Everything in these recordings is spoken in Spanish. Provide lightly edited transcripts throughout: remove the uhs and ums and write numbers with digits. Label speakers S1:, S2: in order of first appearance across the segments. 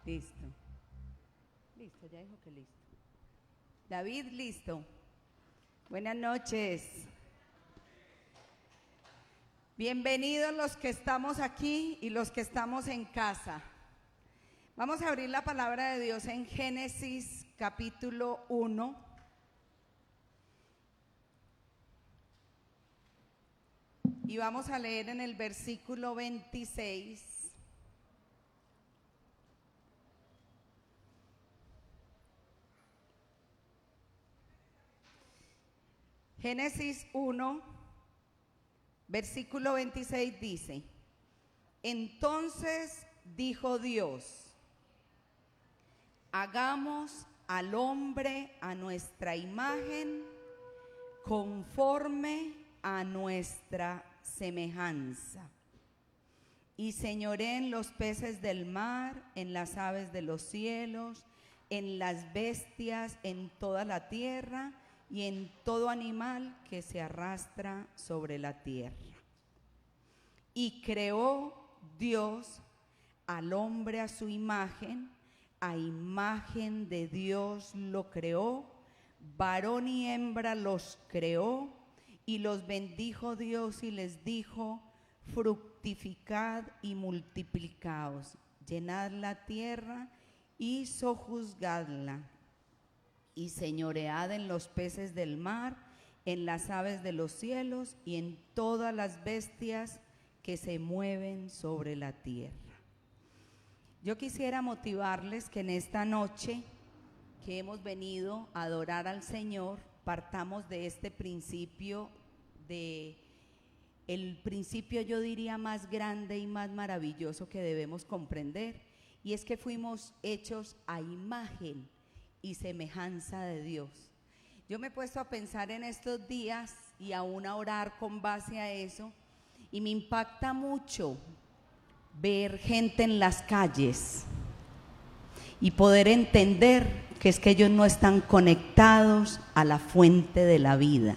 S1: Listo. Listo, ya dijo que listo. David, listo. Buenas noches. Bienvenidos los que estamos aquí y los que estamos en casa. Vamos a abrir la palabra de Dios en Génesis capítulo 1. Y vamos a leer en el versículo 26. Génesis 1, versículo 26 dice: Entonces dijo Dios: hagamos al hombre a nuestra imagen, conforme a nuestra semejanza, y señoreen en los peces del mar, en las aves de los cielos, en las bestias, en toda la tierra, y en todo animal que se arrastra sobre la tierra. Y creó Dios al hombre a su imagen de Dios lo creó, varón y hembra los creó, y los bendijo Dios y les dijo: fructificad y multiplicaos, llenad la tierra y sojuzgadla, y señoread en los peces del mar, en las aves de los cielos y en todas las bestias que se mueven sobre la tierra. Yo quisiera motivarles que en esta noche que hemos venido a adorar al Señor, partamos de este principio, el principio, yo diría, más grande y más maravilloso que debemos comprender, y es que fuimos hechos a imagen y semejanza de Dios. Yo me he puesto a pensar en estos días y aún a orar con base a eso, y me impacta mucho ver gente en las calles y poder entender que es que ellos no están conectados a la fuente de la vida.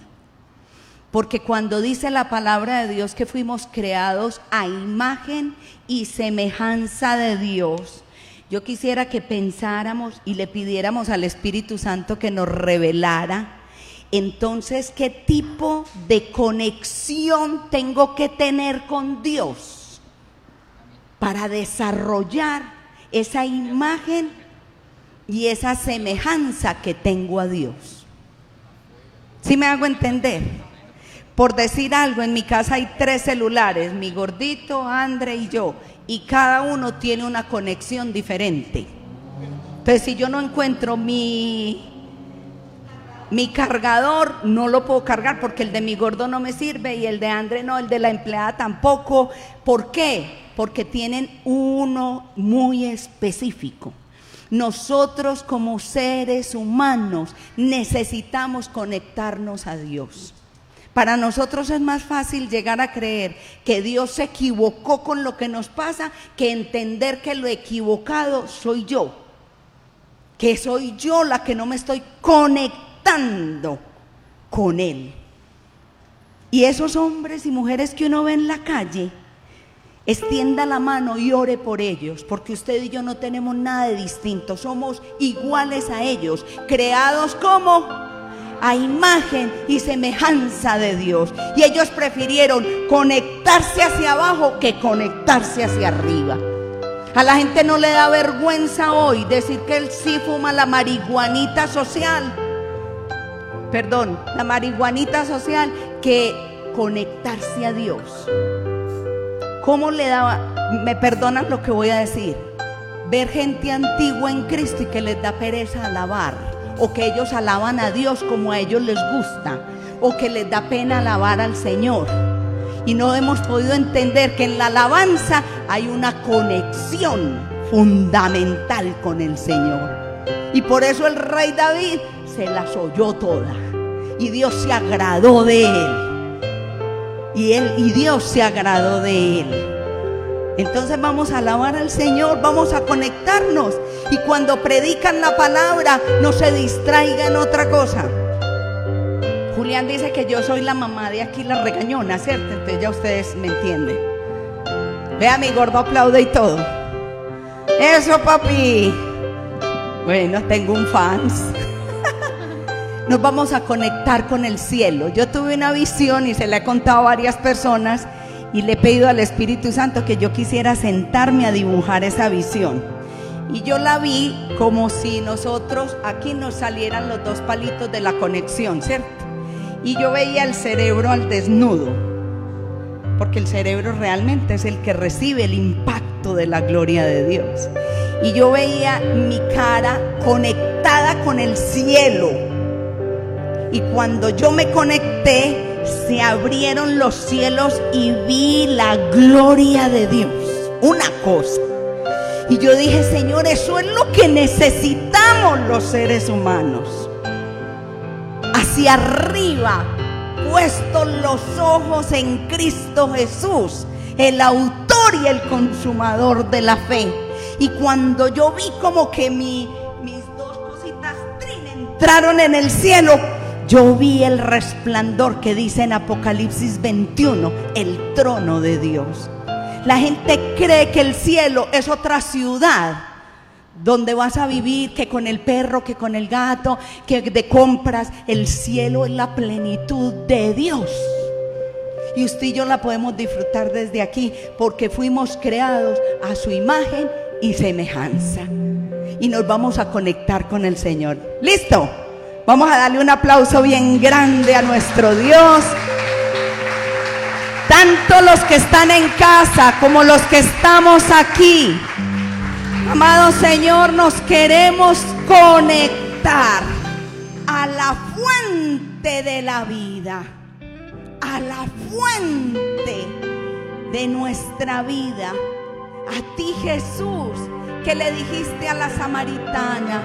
S1: Porque cuando dice la palabra de Dios que fuimos creados a imagen y semejanza de Dios, yo quisiera que pensáramos y le pidiéramos al Espíritu Santo que nos revelara entonces qué tipo de conexión tengo que tener con Dios para desarrollar esa imagen y esa semejanza que tengo a Dios. ¿Sí me hago entender? Por decir algo, en mi casa hay 3 celulares, mi gordito, André y yo, y cada uno tiene una conexión diferente. Entonces, si yo no encuentro mi cargador, no lo puedo cargar porque el de mi gordo no me sirve y el de André no, el de la empleada tampoco. ¿Por qué? Porque tienen uno muy específico. Nosotros como seres humanos necesitamos conectarnos a Dios. Para nosotros es más fácil llegar a creer que Dios se equivocó con lo que nos pasa que entender que lo equivocado soy yo, que soy yo la que no me estoy conectando con Él. Y esos hombres y mujeres que uno ve en la calle, extienda la mano y ore por ellos, porque usted y yo no tenemos nada de distinto, somos iguales a ellos, creados como a imagen y semejanza de Dios, y ellos prefirieron conectarse hacia abajo que conectarse hacia arriba. A la gente no le da vergüenza hoy decir que él sí fuma la marihuanita social, la marihuanita social, que conectarse a Dios. ¿Cómo le daba? Me perdonan lo que voy a decir. Ver gente antigua en Cristo y que les da pereza alabar, o que ellos alaban a Dios como a ellos les gusta, o que les da pena alabar al Señor. Y no hemos podido entender que en la alabanza hay una conexión fundamental con el Señor. Y por eso el rey David se las oyó toda, y Dios se agradó de él. Y Dios se agradó de él. Entonces vamos a alabar al Señor, vamos a conectarnos, y cuando predican la palabra no se distraigan en otra cosa. Julián dice que yo soy la mamá de aquí, la regañona, ¿cierto? Entonces ya ustedes me entienden. Vea, mi gordo aplaude y todo. Eso, papi. Bueno, tengo un fans. Nos vamos a conectar con el cielo. Yo tuve una visión y se la he contado a varias personas y le he pedido al Espíritu Santo que yo quisiera sentarme a dibujar esa visión. Y yo la vi como si nosotros, aquí nos salieran los dos palitos de la conexión, ¿cierto? Y yo veía el cerebro al desnudo, porque el cerebro realmente es el que recibe el impacto de la gloria de Dios. Y yo veía mi cara conectada con el cielo. Y cuando yo me conecté, se abrieron los cielos y vi la gloria de Dios. Una cosa. Y yo dije, Señor, eso es lo que necesitamos los seres humanos. Hacia arriba, puestos los ojos en Cristo Jesús, el autor y el consumador de la fe. Y cuando yo vi como que mis dos cositas entraron en el cielo, yo vi el resplandor que dice en Apocalipsis 21, el trono de Dios. La gente cree que el cielo es otra ciudad donde vas a vivir, que con el perro, que con el gato, que de compras. El cielo es la plenitud de Dios. Y usted y yo la podemos disfrutar desde aquí, porque fuimos creados a su imagen y semejanza. Y nos vamos a conectar con el Señor. ¿Listo? Vamos a darle un aplauso bien grande a nuestro Dios. Tanto los que están en casa como los que estamos aquí. Amado Señor, nos queremos conectar a la fuente de la vida, a la fuente de nuestra vida. A ti, Jesús, que le dijiste a la samaritana: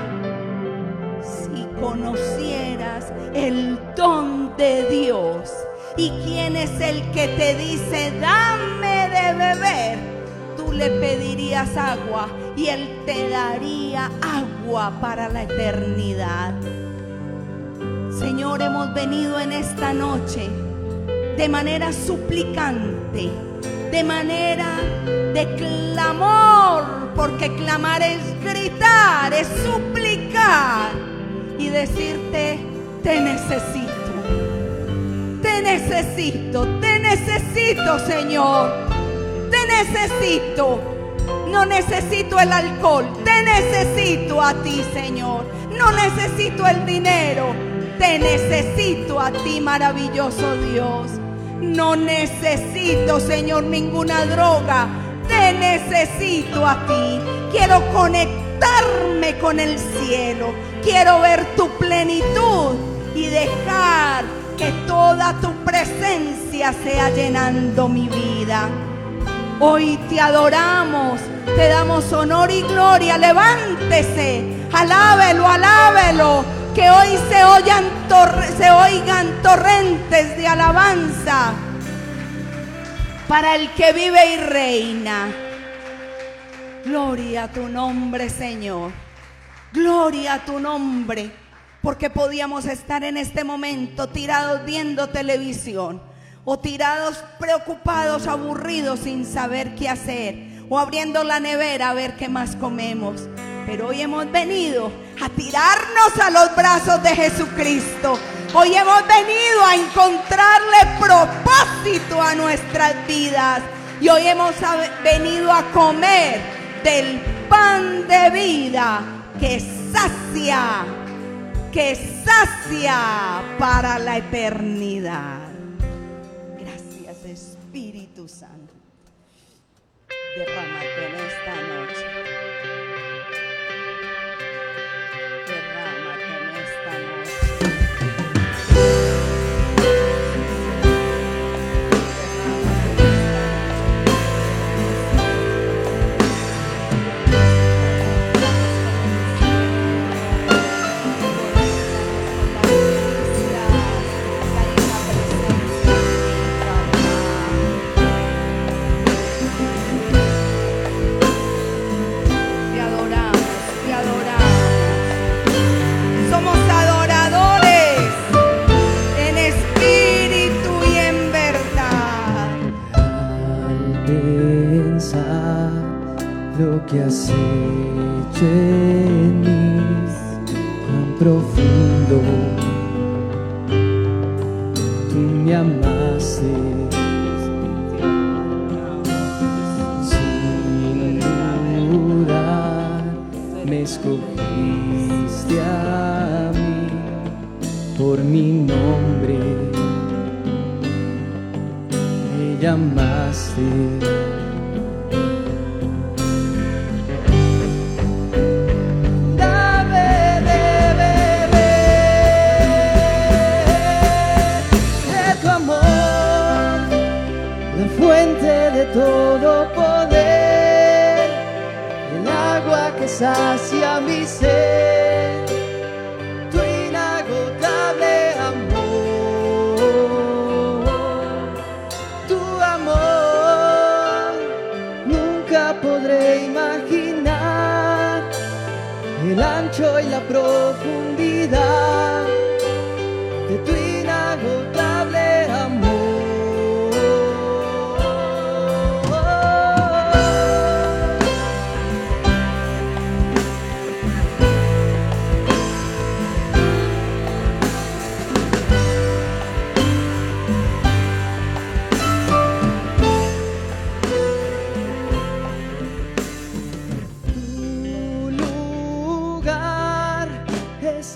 S1: si conocieras el don de Dios. ¿Y quién es el que te dice dame de beber? Tú le pedirías agua y Él te daría agua para la eternidad. Señor, hemos venido en esta noche de manera suplicante, de manera de clamor, porque clamar es gritar, es suplicar y decirte: te necesito. Te necesito, Señor. Te necesito. No necesito el alcohol, te necesito a ti, Señor. No necesito el dinero, te necesito a ti, maravilloso Dios. No necesito, Señor, ninguna droga, te necesito a ti. Quiero conectarme con el cielo, quiero ver tu plenitud y dejar que toda tu presencia sea llenando mi vida. Hoy te adoramos, te damos honor y gloria. Levántese, alábelo, alábelo, que hoy se oigan torrentes de alabanza para el que vive y reina. Gloria a tu nombre, Señor. Gloria a tu nombre. Porque podíamos estar en este momento tirados viendo televisión, o tirados preocupados, aburridos, sin saber qué hacer, o abriendo la nevera a ver qué más comemos. Pero hoy hemos venido a tirarnos a los brazos de Jesucristo. Hoy hemos venido a encontrarle propósito a nuestras vidas. Y hoy hemos venido a comer del pan de vida que sacia para la eternidad. Gracias, Espíritu Santo. Derrámate en esta noche. Derrámate en esta noche.
S2: que has hecho en mí, cuán profundo tú me amaste. Sin dudar me escogiste a mí por mi nombre, me llamaste. Todo poder, el agua que sacia mi sed, tu inagotable amor, tu amor. Nunca podré imaginar el ancho y la profundidad de tu inagotable amor.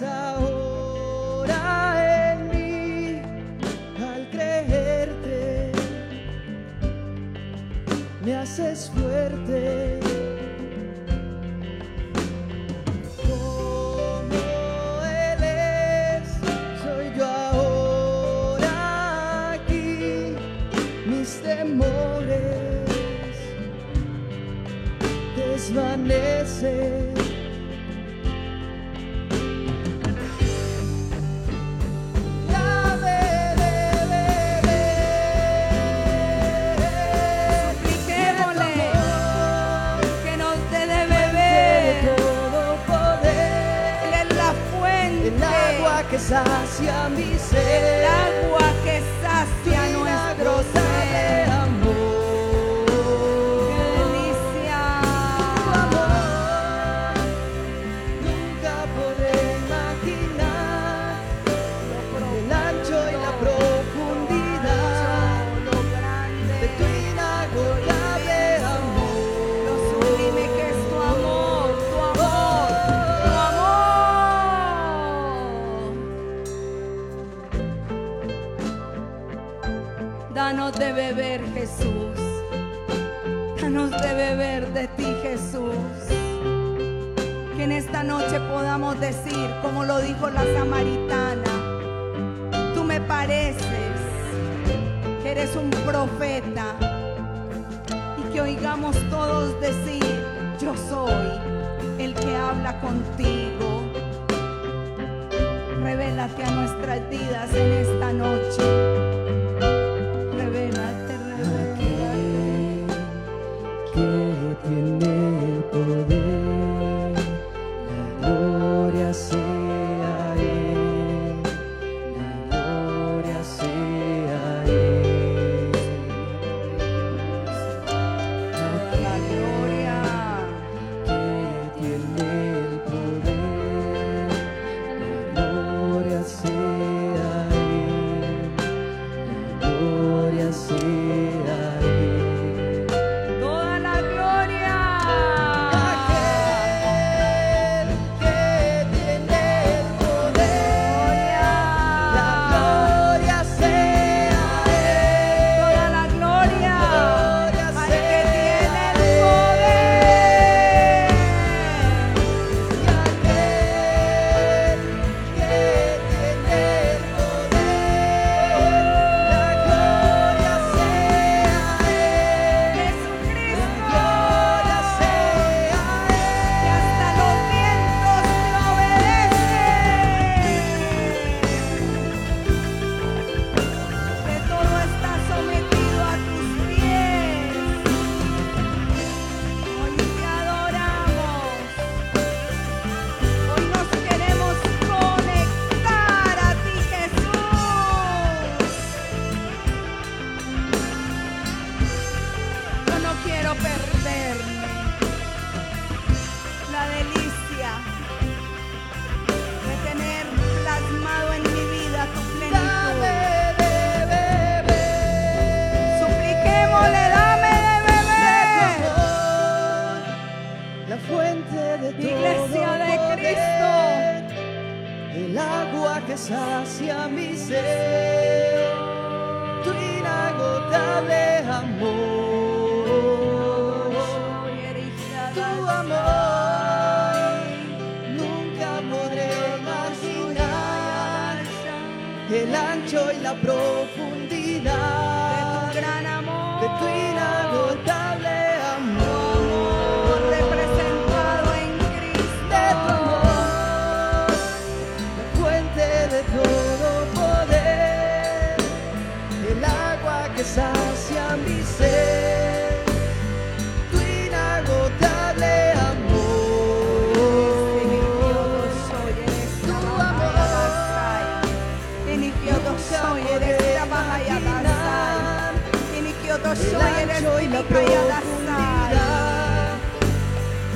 S2: Ahora en mí, al creerte, me haces fuerte. Como Él es, soy yo ahora aquí, mis temores desvanecen. Que sacia mi ser,
S1: el agua que sacia nuestro ser.
S2: Amor,
S1: ¡qué delicia!
S2: Tu amor, nunca podré imaginar el ancho y la profundidad de tu inagotable amor,
S1: lo sublime que es tu amor, tu amor, tu amor. Danos de beber, Jesús. Danos de beber de ti, Jesús. Que en esta noche podamos decir, como lo dijo la samaritana: tú me pareces que eres un profeta. Y que oigamos todos decir: yo soy el que habla contigo. Revélate a nuestras vidas en esta noche.
S2: Que tiene el poder, la gloria sea a Él, la gloria sea a Él.
S1: La gloria
S2: que tiene el poder, la gloria sea a Él. la profundidad
S1: de tu gran amor,
S2: de tu inagotable amor,
S1: representado en Cristo,
S2: de tu amor, la fuente de todo poder, el agua que sacia mi ser, tu inagotable el ancho y la profundidad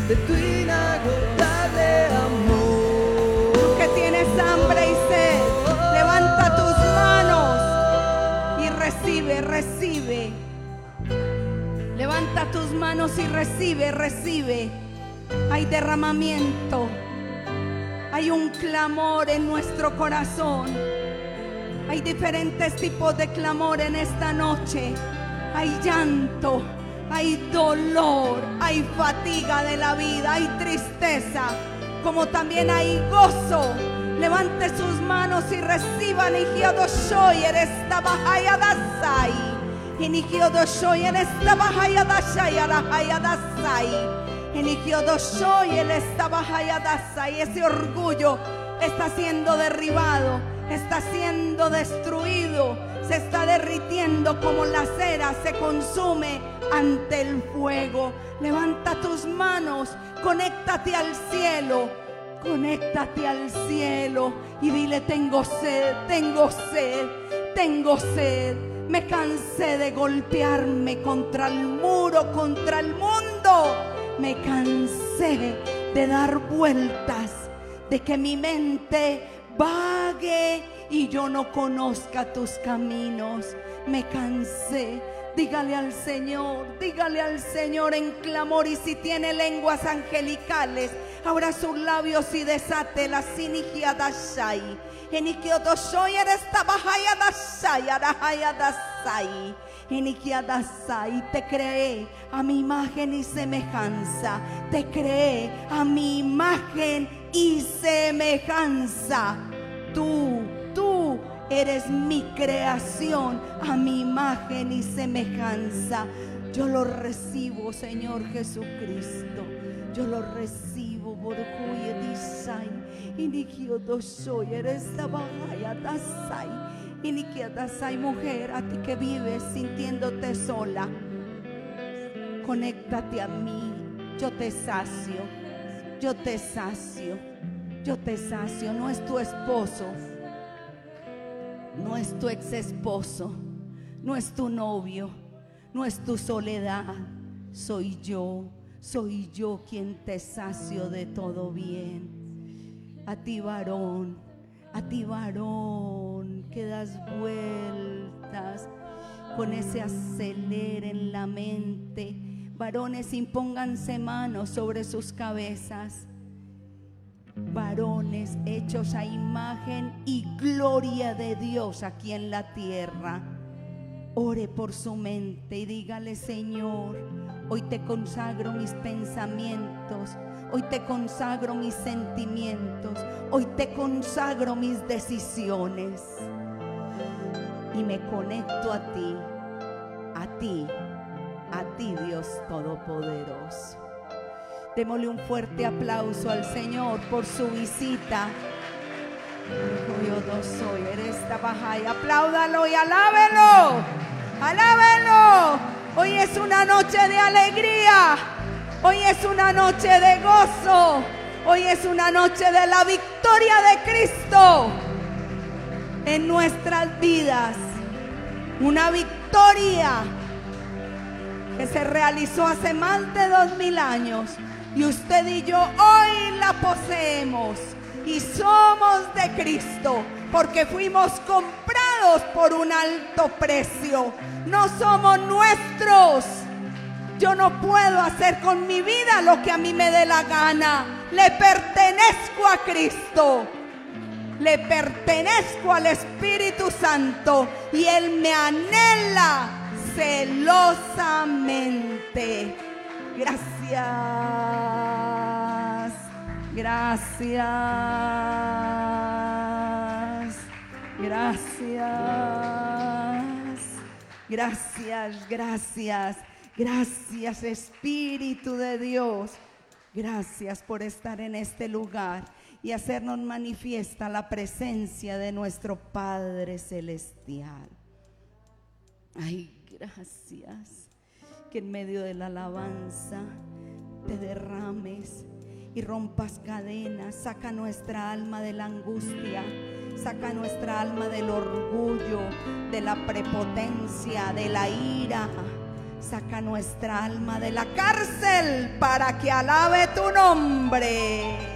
S2: de tu inagotable amor.
S1: Tú que tienes hambre y sed, levanta tus manos y recibe. Levanta tus manos y recibe. Hay derramamiento, hay un clamor en nuestro corazón. Hay diferentes tipos de clamor en esta noche. Hay llanto, hay dolor, hay fatiga de la vida, hay tristeza, como también hay gozo. Levante sus manos y reciban. Inigiodoshoy eres tabahayadasai. Inigiodoshoy eres tabahayadasai arahayadasai. Inigiodoshoy eres tabahayadasai. Ese orgullo está siendo derribado, está siendo destruido, se está derritiendo como la cera se consume ante el fuego. Levanta tus manos, conéctate al cielo y dile: tengo sed. Me cansé de golpearme contra el muro, contra el mundo. Me cansé de dar vueltas, de que mi mente vague y yo no conozca tus caminos. Me cansé. Dígale al Señor en clamor. Y si tiene lenguas angelicales, abra sus labios y desate la sinigiadashai. Enikiodoshoy eres tabahayadashai arahayadashai. Enikiadashai. Te creé a mi imagen y semejanza. Te creé a mi imagen y semejanza. Tú eres mi creación, a mi imagen y semejanza. Yo lo recibo, Señor Jesucristo. Yo lo recibo. Borjuye disai. Inigiodoshoy eres tabahayadasai. Inigiadasai. Mujer, a ti que vives sintiéndote sola, conéctate a mí. Yo te sacio. No es tu esposo, no es tu ex esposo, no es tu novio, no es tu soledad. Soy yo quien te sacio de todo bien. A ti varón que das vueltas con ese acelere en la mente. Varones, impónganse manos sobre sus cabezas. Varones hechos a imagen y gloria de Dios aquí en la tierra. Ore por su mente y dígale: Señor, hoy te consagro mis pensamientos, hoy te consagro mis sentimientos, hoy te consagro mis decisiones. Y me conecto a ti, Dios Todopoderoso. Démosle un fuerte aplauso al Señor por su visita. Yo soy, eres tabahai. Apláudalo y alábelo. Hoy es una noche de alegría. Hoy es una noche de gozo. Hoy es una noche de la victoria de Cristo en nuestras vidas. Una victoria que se realizó hace más de 2000 años. Y usted y yo hoy la poseemos y somos de Cristo, porque fuimos comprados por un alto precio. No somos nuestros. Yo no puedo hacer con mi vida lo que a mí me dé la gana. Le pertenezco a Cristo. Le pertenezco al Espíritu Santo y Él me anhela celosamente. Gracias. Gracias, gracias, gracias Espíritu de Dios. Gracias por estar en este lugar y hacernos manifiesta la presencia de nuestro Padre Celestial. Ay, gracias. Que en medio de la alabanza te derrames y rompas cadenas. Saca nuestra alma de la angustia, saca nuestra alma del orgullo, de la prepotencia, de la ira. Saca nuestra alma de la cárcel para que alabe tu nombre.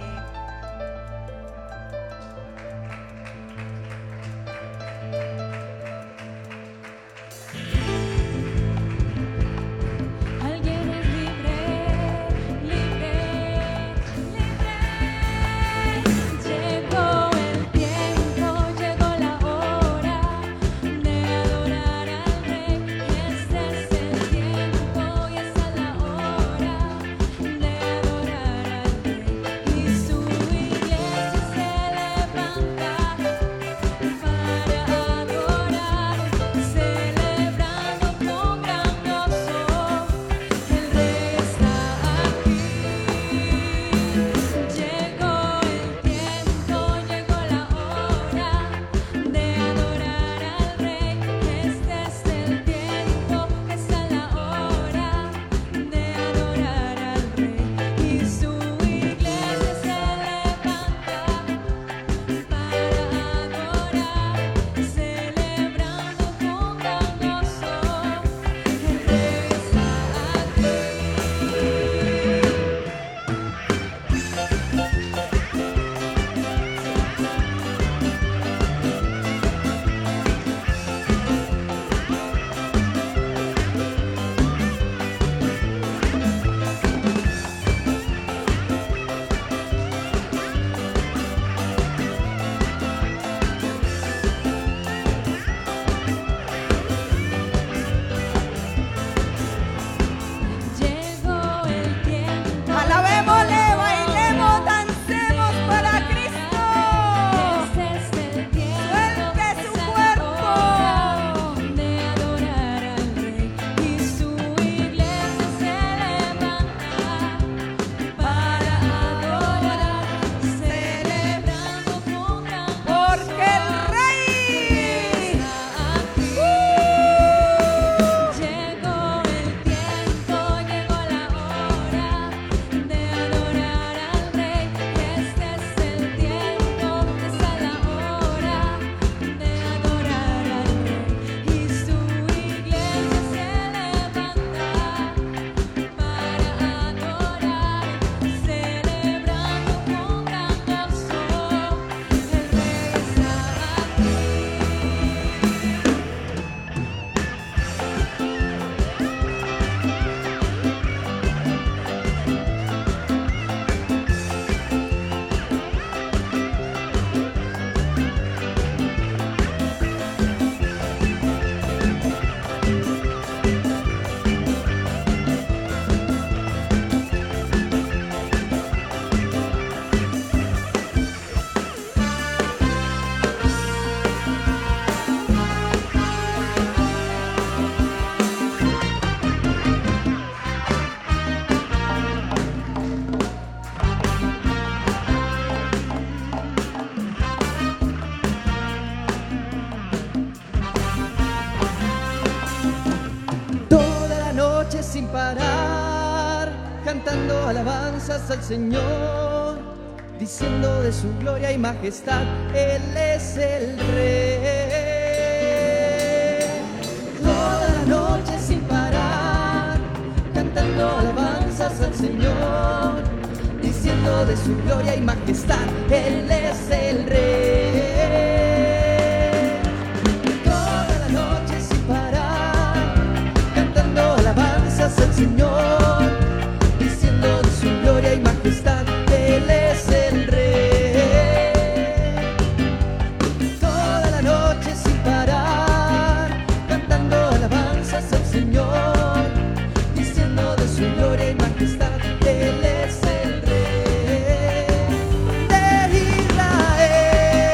S2: Sin parar, cantando alabanzas al Señor, diciendo de su gloria y majestad, Él es el Rey. Toda la noche sin parar, cantando alabanzas al Señor, diciendo de su gloria y majestad, Él es el Rey. Toda la noche sin parar, cantando alabanzas al Señor, diciendo de su gloria y majestad, Él es el Rey. Toda la noche sin parar, cantando alabanzas al Señor, diciendo de su gloria y majestad, Él es el Rey de Israel.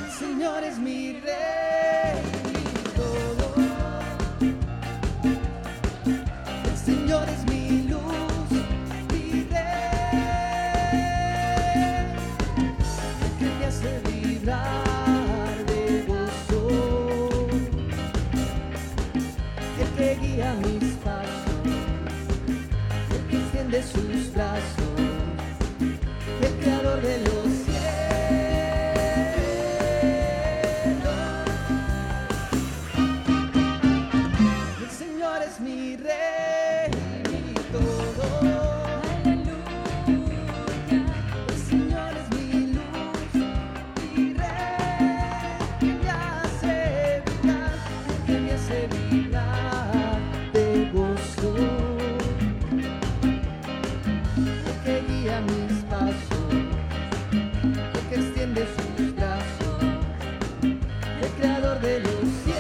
S2: El Señor es mi rey y todo. El Señor es mi luz, mi rey, el que me hace vibrar de gozo, el que guía mis pasos, el que extiende sus brazos, el creador de los mi rey y todo. Aleluya. El Señor es mi luz, mi rey, que me hace vibrar, que me hace vibrar de gozo, el que guía mis pasos, el que extiende sus brazos, el creador de los cielos.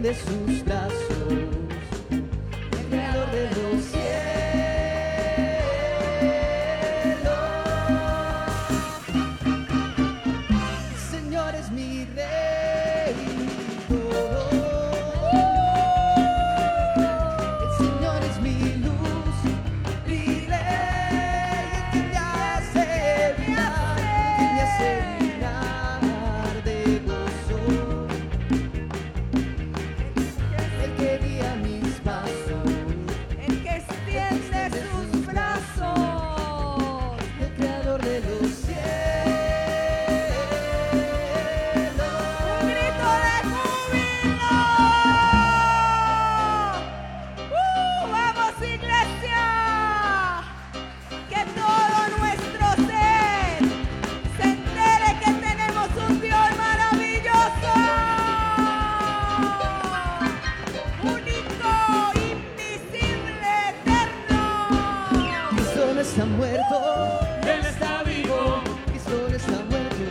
S2: De sus brazos, el creador de los cielos. El Señor es mi rey y todo. El Señor es mi luz, mi rey, que me hace vibrar de gozo, el que guía mis pasos,
S1: el que extiende sus brazos,
S2: el creador de los cielos.
S1: un grito de júbilo. ¡Vamos, iglesia! Que todo nuestro ser se entere que tenemos un Dios maravilloso, único, invisible, eterno.
S2: Cristo no está muerto,
S3: Él está vivo,
S2: Cristo no está muerto,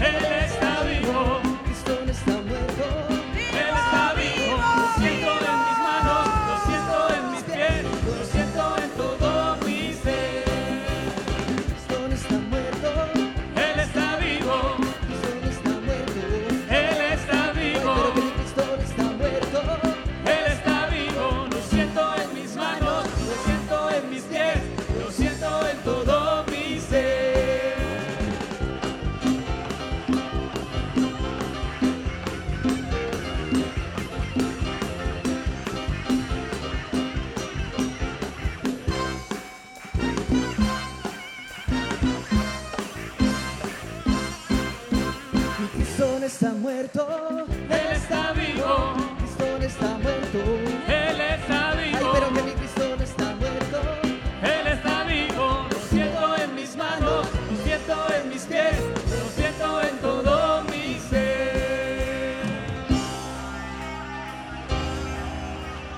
S3: Él está vivo,
S2: Cristo no está muerto,
S3: Él está vivo. Lo siento en mis manos, lo siento en mis pies, lo siento en todo mi ser.
S2: Cristo no está muerto,
S3: Él está vivo,
S2: Cristo no está muerto,
S3: Él está vivo,
S2: pero que Cristo no está muerto.
S3: Él está vivo. Lo siento en mis manos, lo siento en mis pies, lo siento en todo mi ser.
S2: Mi Cristo no está muerto,
S3: Él está vivo,
S2: Cristo no está muerto.
S3: Él está
S2: Ay,
S3: vivo,
S2: pero que mi Cristo no está muerto.
S3: Él está vivo. Lo siento en mis manos, lo siento en mis pies, lo siento en todo mi ser.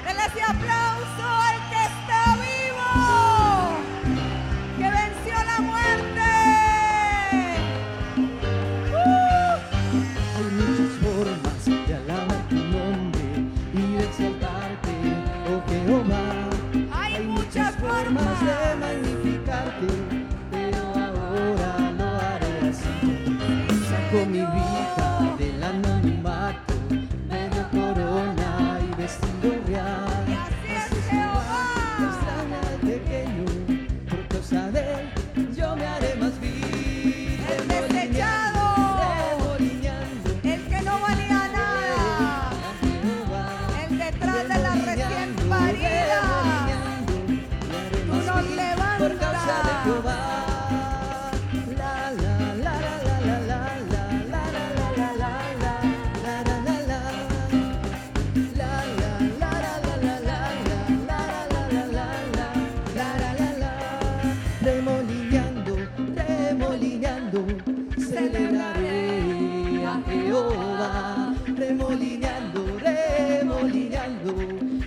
S1: Denle ese aplauso al que está vivo, que venció la muerte.
S2: Hay muchas formas por causa de Jehová. La la la la la la la la la la la la la la la la. La la la la la la la la la la la la la. Remolineando, remolineando, celebraré a Jehová. Remolineando, remolineando,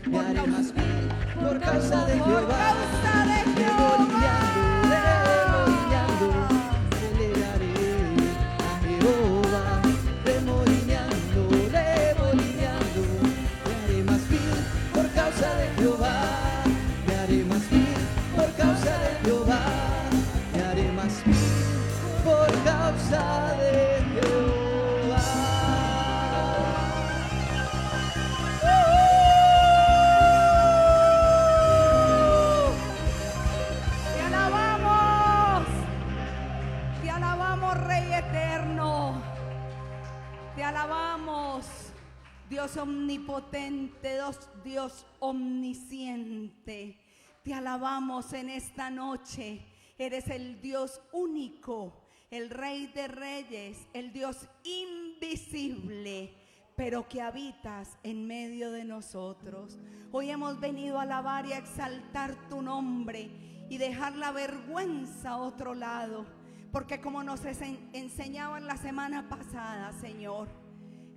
S2: me haré más vil por causa de
S1: Por
S2: Jehová.
S1: causa de
S2: Remolineando, remolineando, celebraré a Jehová. Remolineando, remolineando, me haré más vil por causa de Jehová. Me haré más vil por causa de Jehová. Me haré más vil por causa de Jehová.
S1: Te alabamos, Rey eterno, te alabamos, Dios omnipotente, Dios omnisciente, te alabamos en esta noche, eres el Dios único, el Rey de Reyes, el Dios invisible, pero que habitas en medio de nosotros. Hoy hemos venido a alabar y a exaltar tu nombre y dejar la vergüenza a otro lado, porque como nos enseñaban la semana pasada, Señor,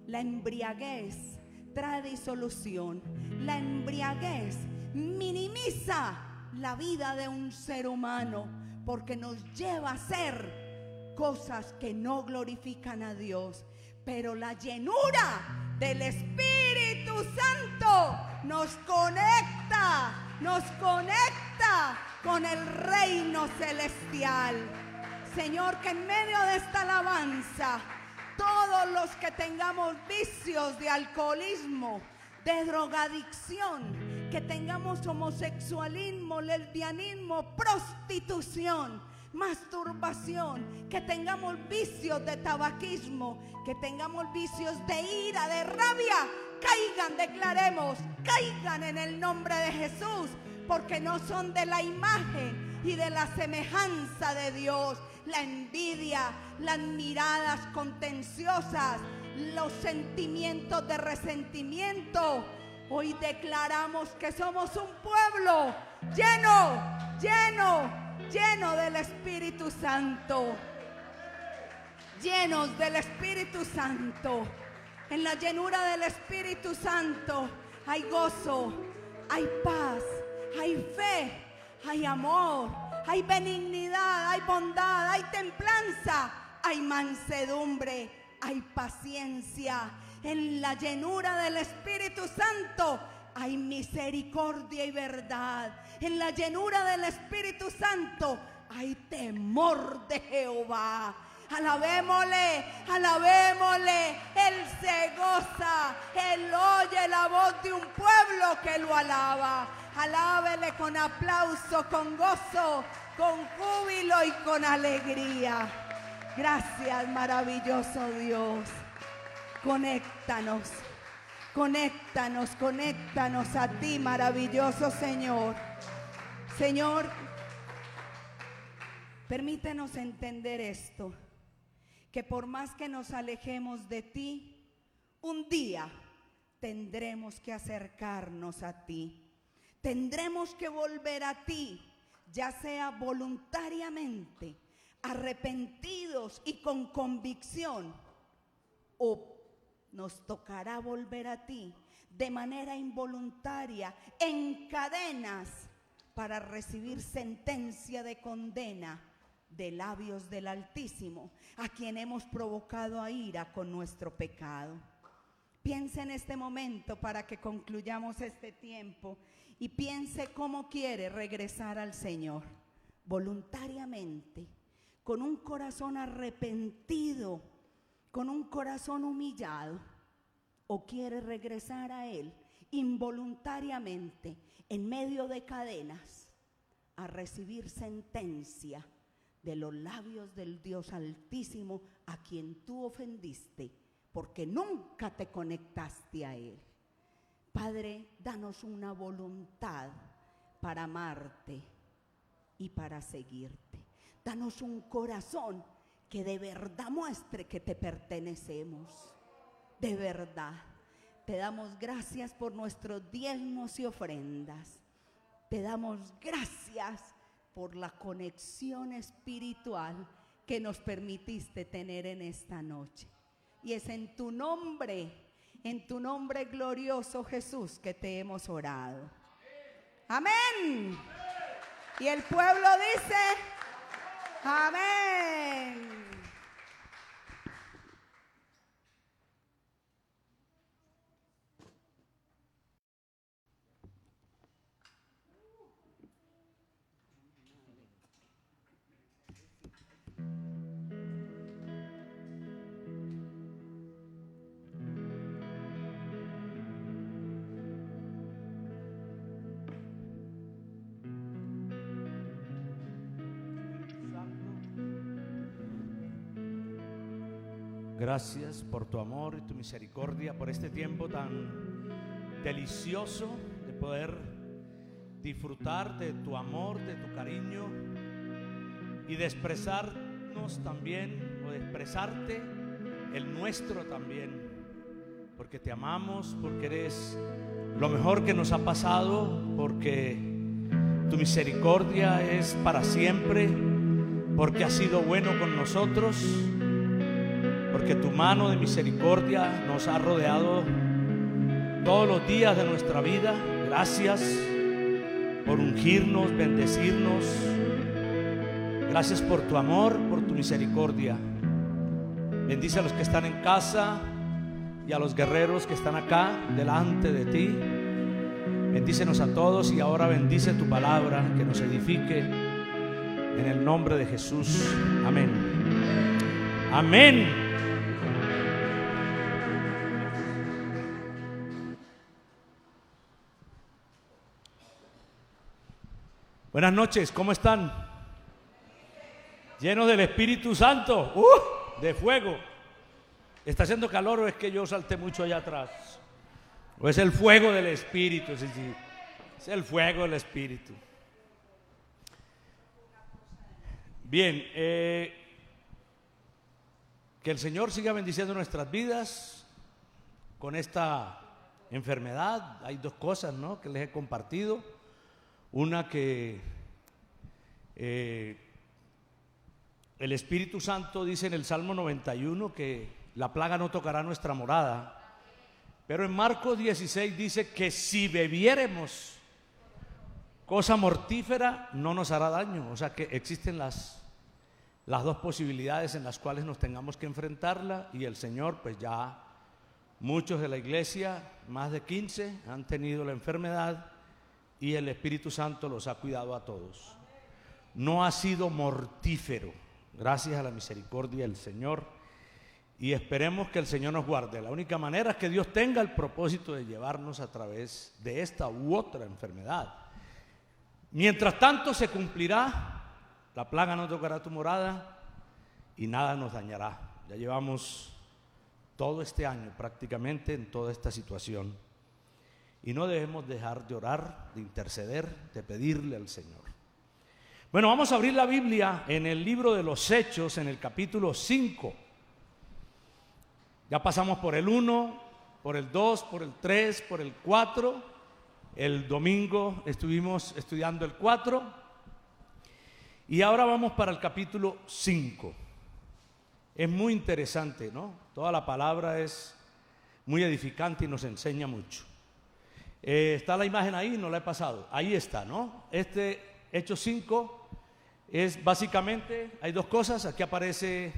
S1: la embriaguez trae disolución, la embriaguez minimiza la vida de un ser humano, porque nos lleva a hacer cosas que no glorifican a Dios. Pero la llenura del Espíritu Santo nos conecta con el reino celestial. Señor, que en medio de esta alabanza, todos los que tengamos vicios de alcoholismo, de drogadicción, que tengamos homosexualismo, lesbianismo, prostitución, masturbación, que tengamos vicios de tabaquismo, que tengamos vicios de ira, de rabia, caigan, declaremos, caigan en el nombre de Jesús, porque no son de la imagen y de la semejanza de Dios. La envidia, las miradas contenciosas, los sentimientos de resentimiento. Hoy declaramos que somos un pueblo lleno del Espíritu Santo, llenos del Espíritu Santo. En la llenura del Espíritu Santo hay gozo, hay paz, hay fe, hay amor, hay benignidad, hay bondad, hay templanza, hay mansedumbre, hay paciencia. En la llenura del Espíritu Santo hay misericordia y verdad. En la llenura del Espíritu Santo hay temor de Jehová. Alabémosle, alabémosle. Él se goza, Él oye la voz de un pueblo que lo alaba. Alábele con aplauso, con gozo, con júbilo y con alegría. Gracias, maravilloso Dios. Conéctanos, conéctanos, conéctanos a ti, maravilloso Señor. Señor, permítenos entender esto, que por más que nos alejemos de ti, un día tendremos que acercarnos a ti. Tendremos que volver a ti, ya sea voluntariamente, arrepentidos y con convicción, o nos tocará volver a ti de manera involuntaria, en cadenas, para recibir sentencia de condena de labios del Altísimo, a quien hemos provocado a ira con nuestro pecado. Piense en este momento para que concluyamos este tiempo y piense cómo quiere regresar al Señor, voluntariamente, con un corazón arrepentido, con un corazón humillado, o quiere regresar a Él involuntariamente, en medio de cadenas, a recibir sentencia de los labios del Dios Altísimo, a quien tú ofendiste, porque nunca te conectaste a Él. Padre, danos una voluntad para amarte y para seguirte. Danos un corazón que de verdad muestre que te pertenecemos. De verdad. Te damos gracias por nuestros diezmos y ofrendas. Te damos gracias por la conexión espiritual que nos permitiste tener en esta noche. Y es en tu nombre glorioso, Jesús, que te hemos orado. Amén. Y el pueblo dice, amén.
S4: Gracias por tu amor y tu misericordia, por este tiempo tan delicioso de poder disfrutar de tu amor, de tu cariño y de expresarnos también, o de expresarte el nuestro también, porque te amamos, porque eres lo mejor que nos ha pasado, porque tu misericordia es para siempre, porque has sido bueno con nosotros, porque tu mano de misericordia nos ha rodeado todos los días de nuestra vida. Gracias por ungirnos, bendecirnos. Gracias por tu amor, por tu misericordia. Bendice a los que están en casa y a los guerreros que están acá delante de ti. Bendícenos a todos y ahora bendice tu palabra, que nos edifique en el nombre de Jesús. Amén. Amén. Buenas noches, ¿cómo están? Llenos del Espíritu Santo, de fuego. ¿Está haciendo calor o es que yo salté mucho allá atrás? ¿O es el fuego del Espíritu? Sí, sí. Es el fuego del Espíritu. Bien, que el Señor siga bendiciendo nuestras vidas con esta enfermedad. Hay dos cosas, ¿no?, que les he compartido. Una, que el Espíritu Santo dice en el Salmo 91 que la plaga no tocará nuestra morada. Pero en Marcos 16 dice que si bebiéremos cosa mortífera no nos hará daño. O sea que existen las dos posibilidades en las cuales nos tengamos que enfrentarla, y el Señor, pues ya muchos de la iglesia, más de 15, han tenido la enfermedad y el Espíritu Santo los ha cuidado a todos. No ha sido mortífero, gracias a la misericordia del Señor, y esperemos que el Señor nos guarde. La única manera es que Dios tenga el propósito de llevarnos a través de esta u otra enfermedad. Mientras tanto se cumplirá, la plaga no tocará tu morada y nada nos dañará. Ya llevamos todo este año prácticamente en toda esta situación, y no debemos dejar de orar, de interceder, de pedirle al Señor. Bueno, vamos a abrir la Biblia en el libro de los Hechos, en el capítulo 5. Ya pasamos por el 1, por el 2, por el 3, por el 4. El domingo estuvimos estudiando el 4. Y ahora vamos para el capítulo 5. Es muy interesante, ¿no? Toda la palabra es muy edificante y nos enseña mucho. Está la imagen ahí, no la he pasado. Ahí está, ¿no? Este Hechos 5 es básicamente, hay dos cosas. Aquí aparece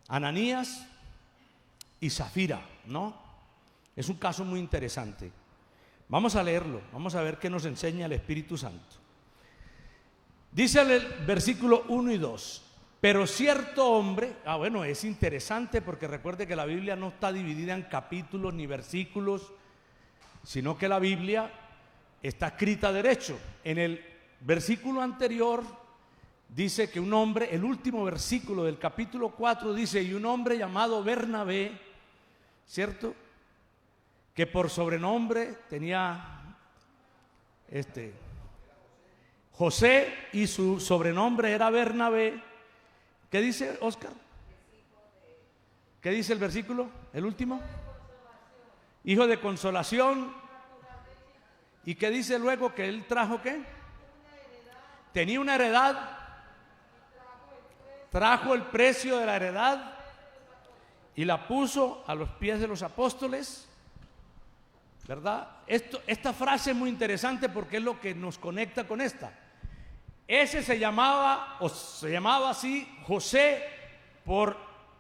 S4: Ananías y Zafira, ¿no? Es un caso muy interesante. Vamos a leerlo, vamos a ver qué nos enseña el Espíritu Santo. Dice el versículo 1 y 2. Pero cierto hombre, bueno, es interesante porque recuerde que la Biblia no está dividida en capítulos ni versículos, sino que la Biblia está escrita derecho. En el versículo anterior dice que un hombre, el último versículo del capítulo 4 dice, y un hombre llamado Bernabé, ¿cierto?, que por sobrenombre tenía José y su sobrenombre era Bernabé. ¿Qué dice Oscar? ¿Qué dice el versículo? ¿El último? Hijo de consolación. ¿Y qué dice luego que él trajo qué? Tenía una heredad. Trajo el precio de la heredad y la puso a los pies de los apóstoles. ¿Verdad? Esta frase es muy interesante porque es lo que nos conecta con esta. Ese se llamaba así José, por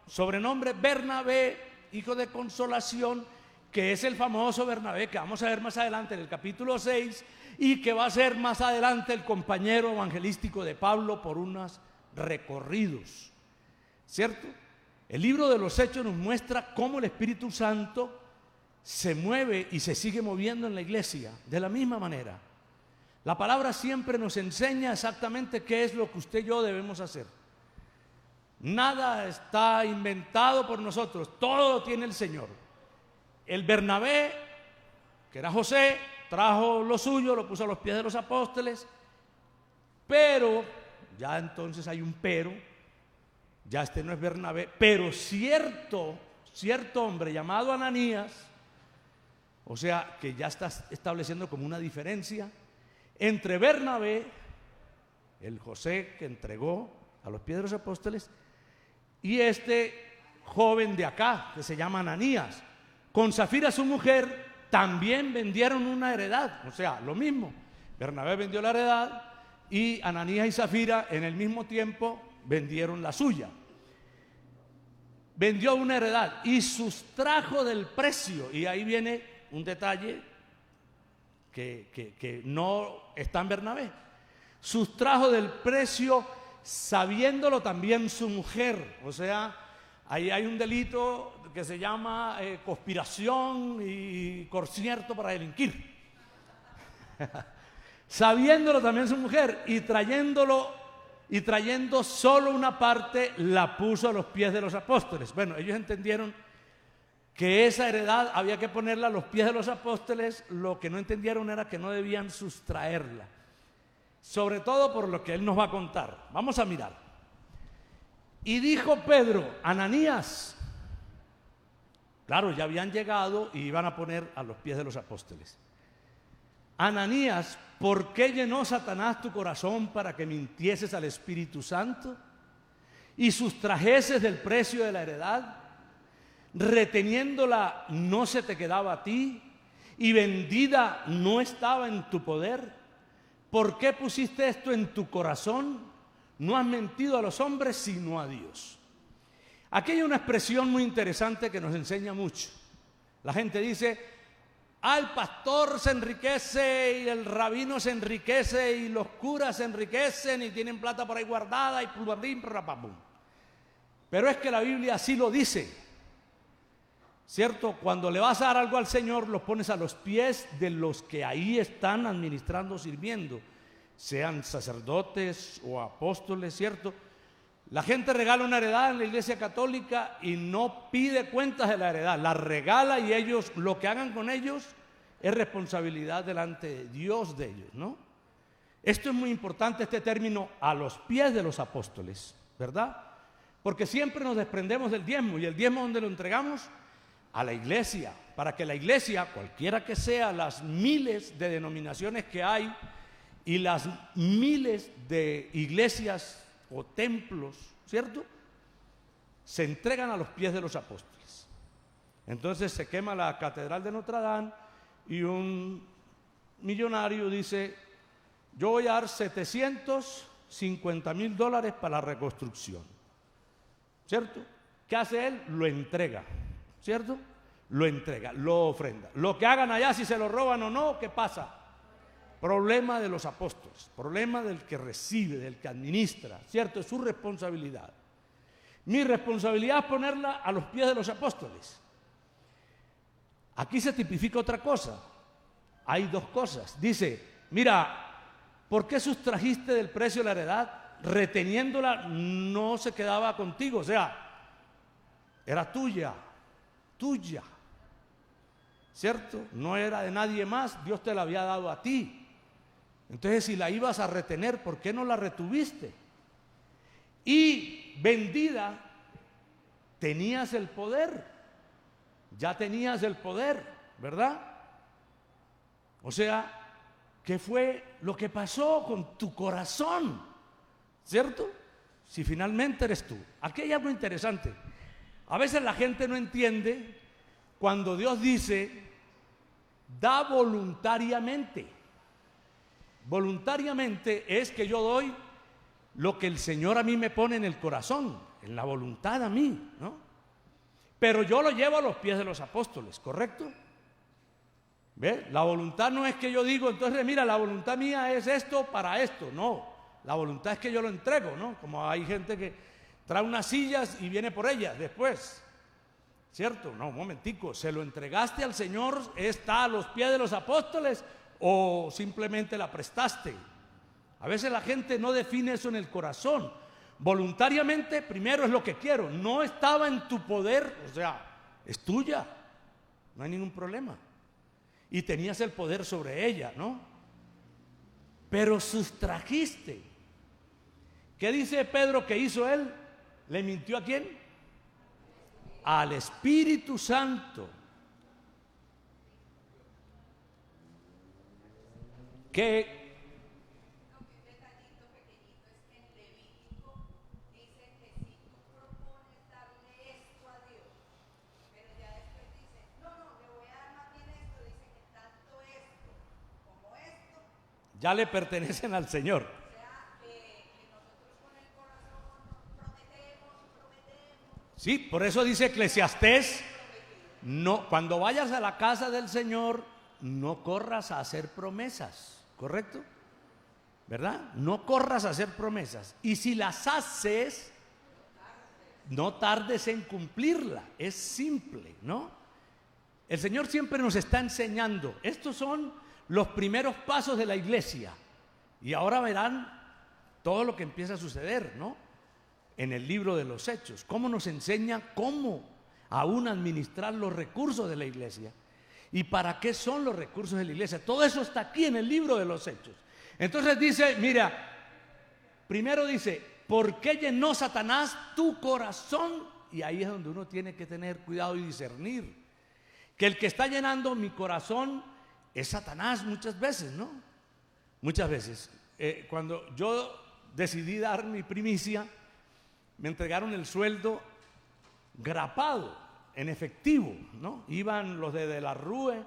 S4: sobrenombre Bernabé, hijo de consolación, que es el famoso Bernabé que vamos a ver más adelante en el capítulo 6 y que va a ser más adelante el compañero evangelístico de Pablo por unos recorridos, ¿cierto? El libro de los Hechos nos muestra cómo el Espíritu Santo se mueve y se sigue moviendo en la iglesia de la misma manera. La palabra siempre nos enseña exactamente qué es lo que usted y yo debemos hacer. Nada está inventado por nosotros, todo lo tiene el Señor. El Bernabé, que era José, trajo lo suyo, lo puso a los pies de los apóstoles, pero, ya entonces hay un pero, ya este no es Bernabé, pero cierto hombre llamado Ananías, o sea, que ya está estableciendo como una diferencia entre Bernabé, el José que entregó a los pies de los apóstoles, y este joven de acá, que se llama Ananías. Con Zafira, su mujer, también vendieron una heredad, o sea, lo mismo. Bernabé vendió la heredad y Ananías y Zafira en el mismo tiempo vendieron la suya. Vendió una heredad y sustrajo del precio, y ahí viene un detalle que no está en Bernabé. Sustrajo del precio sabiéndolo también su mujer, o sea, ahí hay un delito que se llama conspiración y concierto para delinquir. Sabiéndolo también su mujer y trayendo solo una parte, la puso a los pies de los apóstoles. Bueno, ellos entendieron que esa heredad había que ponerla a los pies de los apóstoles. Lo que no entendieron era que no debían sustraerla, sobre todo por lo que él nos va a contar. Vamos a mirar. Y dijo Pedro, Ananías. Claro, ya habían llegado y iban a poner a los pies de los apóstoles. Ananías, ¿por qué llenó Satanás tu corazón para que mintieses al Espíritu Santo y sustrajeses del precio de la heredad? Reteniéndola no se te quedaba a ti y vendida no estaba en tu poder. ¿Por qué pusiste esto en tu corazón? No has mentido a los hombres sino a Dios. Aquí hay una expresión muy interesante que nos enseña mucho. La gente dice, el pastor se enriquece y el rabino se enriquece y los curas se enriquecen y tienen plata por ahí guardada y pulvardín, rapapum. Pero es que la Biblia así lo dice, ¿cierto? Cuando le vas a dar algo al Señor, los pones a los pies de los que ahí están administrando, sirviendo, sean sacerdotes o apóstoles, ¿cierto? La gente regala una heredad en la iglesia católica y no pide cuentas de la heredad, la regala y ellos, lo que hagan con ellos es responsabilidad delante de Dios de ellos, ¿no? Esto es muy importante, este término, a los pies de los apóstoles, ¿verdad? Porque siempre nos desprendemos del diezmo, y el diezmo, ¿dónde lo entregamos? A la iglesia, para que la iglesia, cualquiera que sea, las miles de denominaciones que hay y las miles de iglesias o templos, ¿cierto?, se entregan a los pies de los apóstoles. Entonces se quema la catedral de Notre Dame y un millonario dice, yo voy a dar $750,000 para la reconstrucción, ¿cierto? ¿Qué hace él? Lo entrega, ¿cierto? Lo entrega, lo ofrenda. Lo que hagan allá, si se lo roban o no, ¿qué pasa? Problema de los apóstoles, problema del que recibe, del que administra, ¿cierto? Es su responsabilidad. Mi responsabilidad es ponerla a los pies de los apóstoles. Aquí se tipifica otra cosa. Hay dos cosas. Dice, mira, ¿por qué sustrajiste del precio de la heredad? Reteniéndola no se quedaba contigo, o sea, era tuya, ¿cierto? No era de nadie más, Dios te la había dado a ti. Entonces, si la ibas a retener, ¿por qué no la retuviste? Y vendida, tenías el poder, ya tenías el poder, ¿verdad? O sea, ¿qué fue lo que pasó con tu corazón? ¿Cierto? Si finalmente eres tú. Aquí hay algo interesante. A veces la gente no entiende cuando Dios dice, da voluntariamente. Voluntariamente es que yo doy lo que el Señor a mí me pone en el corazón, en la voluntad a mí, ¿no? Pero yo lo llevo a los pies de los apóstoles, ¿correcto? ¿Ve? La voluntad no es que yo digo, entonces mira, la voluntad mía es esto para esto, no. La voluntad es que yo lo entrego, ¿no? Como hay gente que trae unas sillas y viene por ellas después, ¿cierto? No, un momentico, ¿se lo entregaste al Señor? ¿Está a los pies de los apóstoles o simplemente la prestaste? A veces la gente no define eso en el corazón. Voluntariamente, primero es lo que quiero, no estaba en tu poder, o sea, es tuya, no hay ningún problema. Y tenías el poder sobre ella, ¿no? Pero sustrajiste. ¿Qué dice Pedro que hizo él? ¿Le mintió a quién? Al Espíritu Santo. Que ya le pertenecen al Señor. Sí, por eso dice Eclesiastés, no, cuando vayas a la casa del Señor, no corras a hacer promesas, ¿correcto? ¿Verdad? No corras a hacer promesas. Y si las haces, no tardes en cumplirla. Es simple, ¿no? El Señor siempre nos está enseñando. Estos son los primeros pasos de la iglesia. Y ahora verán todo lo que empieza a suceder, ¿no? En el libro de los Hechos. Cómo nos enseña cómo aún administrar los recursos de la iglesia. ¿Y para qué son los recursos de la iglesia? Todo eso está aquí en el libro de los Hechos. Entonces dice, mira, primero dice, ¿por qué llenó Satanás tu corazón? Y ahí es donde uno tiene que tener cuidado y discernir. Que el que está llenando mi corazón es Satanás muchas veces, ¿no? Muchas veces. Cuando yo decidí dar mi primicia, me entregaron el sueldo grapado, en efectivo, ¿no? Iban los de la RUE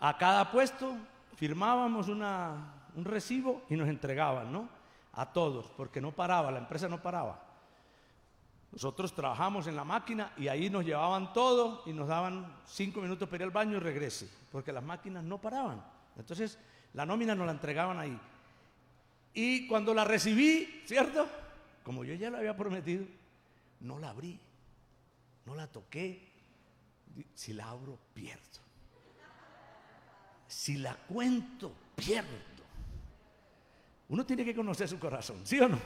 S4: a cada puesto, firmábamos un recibo y nos entregaban, ¿no? A todos, porque no paraba, la empresa no paraba. Nosotros trabajamos en la máquina y ahí nos llevaban todo y nos daban 5 minutos para ir al baño y regrese, porque las máquinas no paraban. Entonces la nómina nos la entregaban ahí. Y cuando la recibí, ¿cierto? Como yo ya la había prometido, no la abrí, no la toqué. Si la abro, pierdo. Si la cuento, pierdo. Uno tiene que conocer su corazón, ¿sí o no?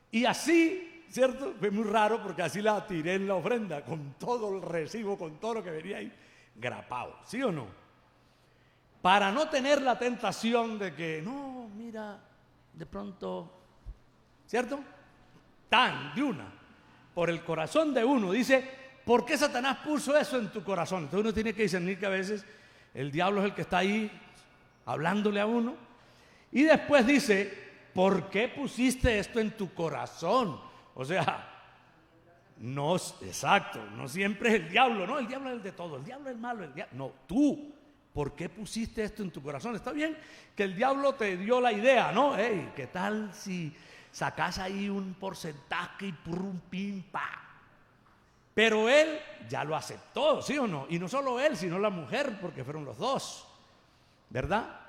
S4: Y así, ¿cierto? Fue muy raro porque así la tiré en la ofrenda, con todo el recibo, con todo lo que venía ahí, grapado, ¿sí o no? Para no tener la tentación de que, no, mira, de pronto, ¿cierto? De una, por el corazón de uno, dice, ¿por qué Satanás puso eso en tu corazón? Entonces uno tiene que discernir que a veces el diablo es el que está ahí hablándole a uno. Y después dice, ¿por qué pusiste esto en tu corazón? O sea, no, exacto, no siempre es el diablo, no, el diablo es el de todo, el diablo es el malo, el diablo, no, tú, ¿por qué pusiste esto en tu corazón? Está bien que el diablo te dio la idea, ¿no? Hey, ¿qué tal si sacas ahí un porcentaje y pum, pim, pa? Pero él ya lo aceptó, ¿sí o no? Y no solo él, sino la mujer, porque fueron los dos, ¿verdad?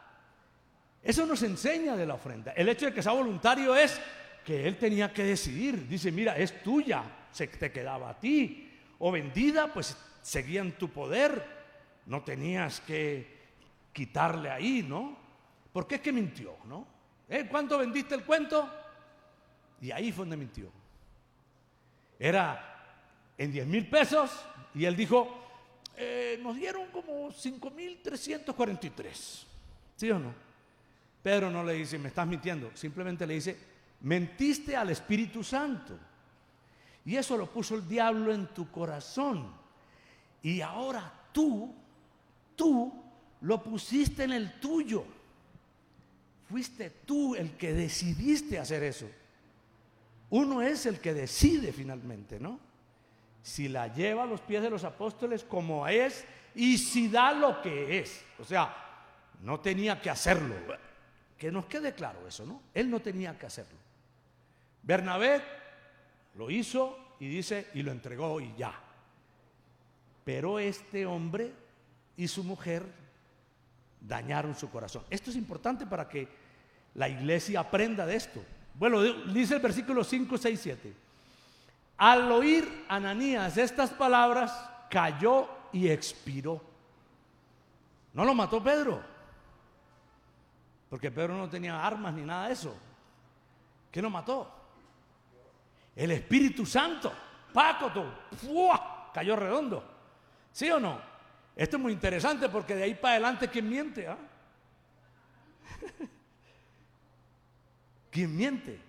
S4: Eso nos enseña de la ofrenda. El hecho de que sea voluntario es que él tenía que decidir. Dice, mira, es tuya, se te quedaba a ti. O vendida, pues seguía en tu poder. No tenías que quitarle ahí, ¿no? ¿Por qué es que mintió, no? ¿Cuánto vendiste el cuento? Y ahí fue donde mintió. Era en 10,000 pesos y él dijo, nos dieron como 5,343. ¿Sí o no? Pedro no le dice, me estás mintiendo, simplemente le dice, mentiste al Espíritu Santo. Y eso lo puso el diablo en tu corazón. Y ahora tú lo pusiste en el tuyo. Fuiste tú el que decidiste hacer eso. Uno es el que decide finalmente, ¿no? Si la lleva a los pies de los apóstoles como es y si da lo que es. O sea, no tenía que hacerlo. Que nos quede claro eso, ¿no? Él no tenía que hacerlo. Bernabé lo hizo y dice, y lo entregó y ya. Pero este hombre y su mujer dañaron su corazón. Esto es importante para que la iglesia aprenda de esto. Bueno, dice el versículo 5, 6, 7. Al oír Ananías estas palabras, cayó y expiró. No lo mató Pedro, porque Pedro no tenía armas ni nada de eso. ¿Qué lo mató? El Espíritu Santo. Pácoto, ¡fua! Cayó redondo. ¿Sí o no? Esto es muy interesante porque de ahí para adelante, ¿quién miente? ¿Ah? ¿Quién miente?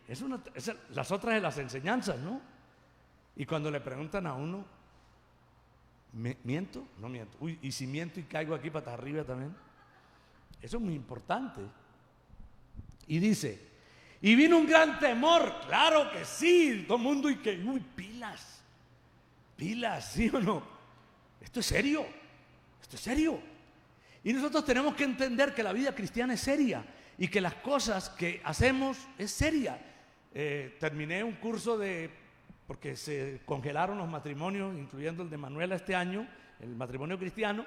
S4: Las otras de las enseñanzas, ¿no? Y cuando le preguntan a uno, ¿miento? No miento. Uy, ¿y si miento y caigo aquí para arriba también? Eso es muy importante. Y dice, y vino un gran temor. Claro que sí, todo el mundo y que, uy, pilas, ¿sí o no? Esto es serio. Esto es serio. Y nosotros tenemos que entender que la vida cristiana es seria y que las cosas que hacemos es seria. Terminé un curso porque se congelaron los matrimonios, incluyendo el de Manuela este año, el matrimonio cristiano.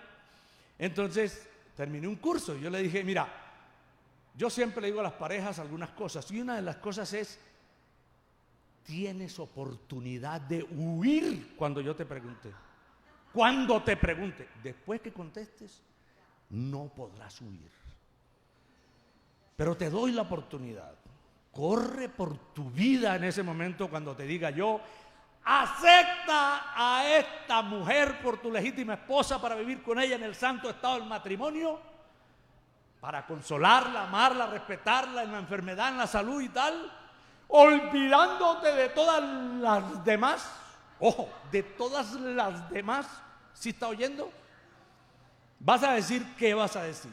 S4: Entonces terminé un curso y yo le dije, mira, yo siempre le digo a las parejas algunas cosas y una de las cosas es, tienes oportunidad de huir cuando yo te pregunte. Cuando te pregunte, después que contestes, no podrás huir. Pero te doy la oportunidad. Corre por tu vida en ese momento cuando te diga yo, acepta a esta mujer por tu legítima esposa para vivir con ella en el santo estado del matrimonio, para consolarla, amarla, respetarla en la enfermedad, en la salud y tal, olvidándote de todas las demás. Ojo, de todas las demás, ¿sí está oyendo? Vas a decir, ¿qué vas a decir?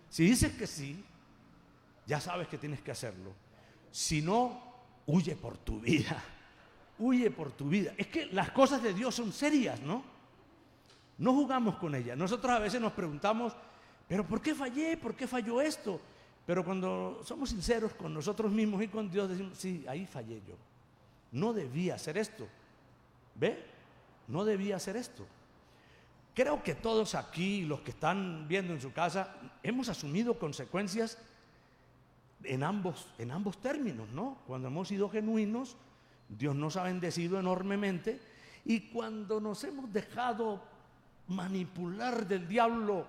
S4: Si dices que sí, ya sabes que tienes que hacerlo. Si no, huye por tu vida. Huye por tu vida. Es que las cosas de Dios son serias, ¿no? No jugamos con ellas. Nosotros a veces nos preguntamos, ¿pero por qué fallé? ¿Por qué falló esto? Pero cuando somos sinceros con nosotros mismos y con Dios, decimos, sí, ahí fallé yo. No debía hacer esto. ¿Ve? No debía hacer esto. Creo que todos aquí, los que están viendo en su casa, hemos asumido consecuencias en ambos términos, ¿no? Cuando hemos sido genuinos, Dios nos ha bendecido enormemente, y cuando nos hemos dejado manipular del diablo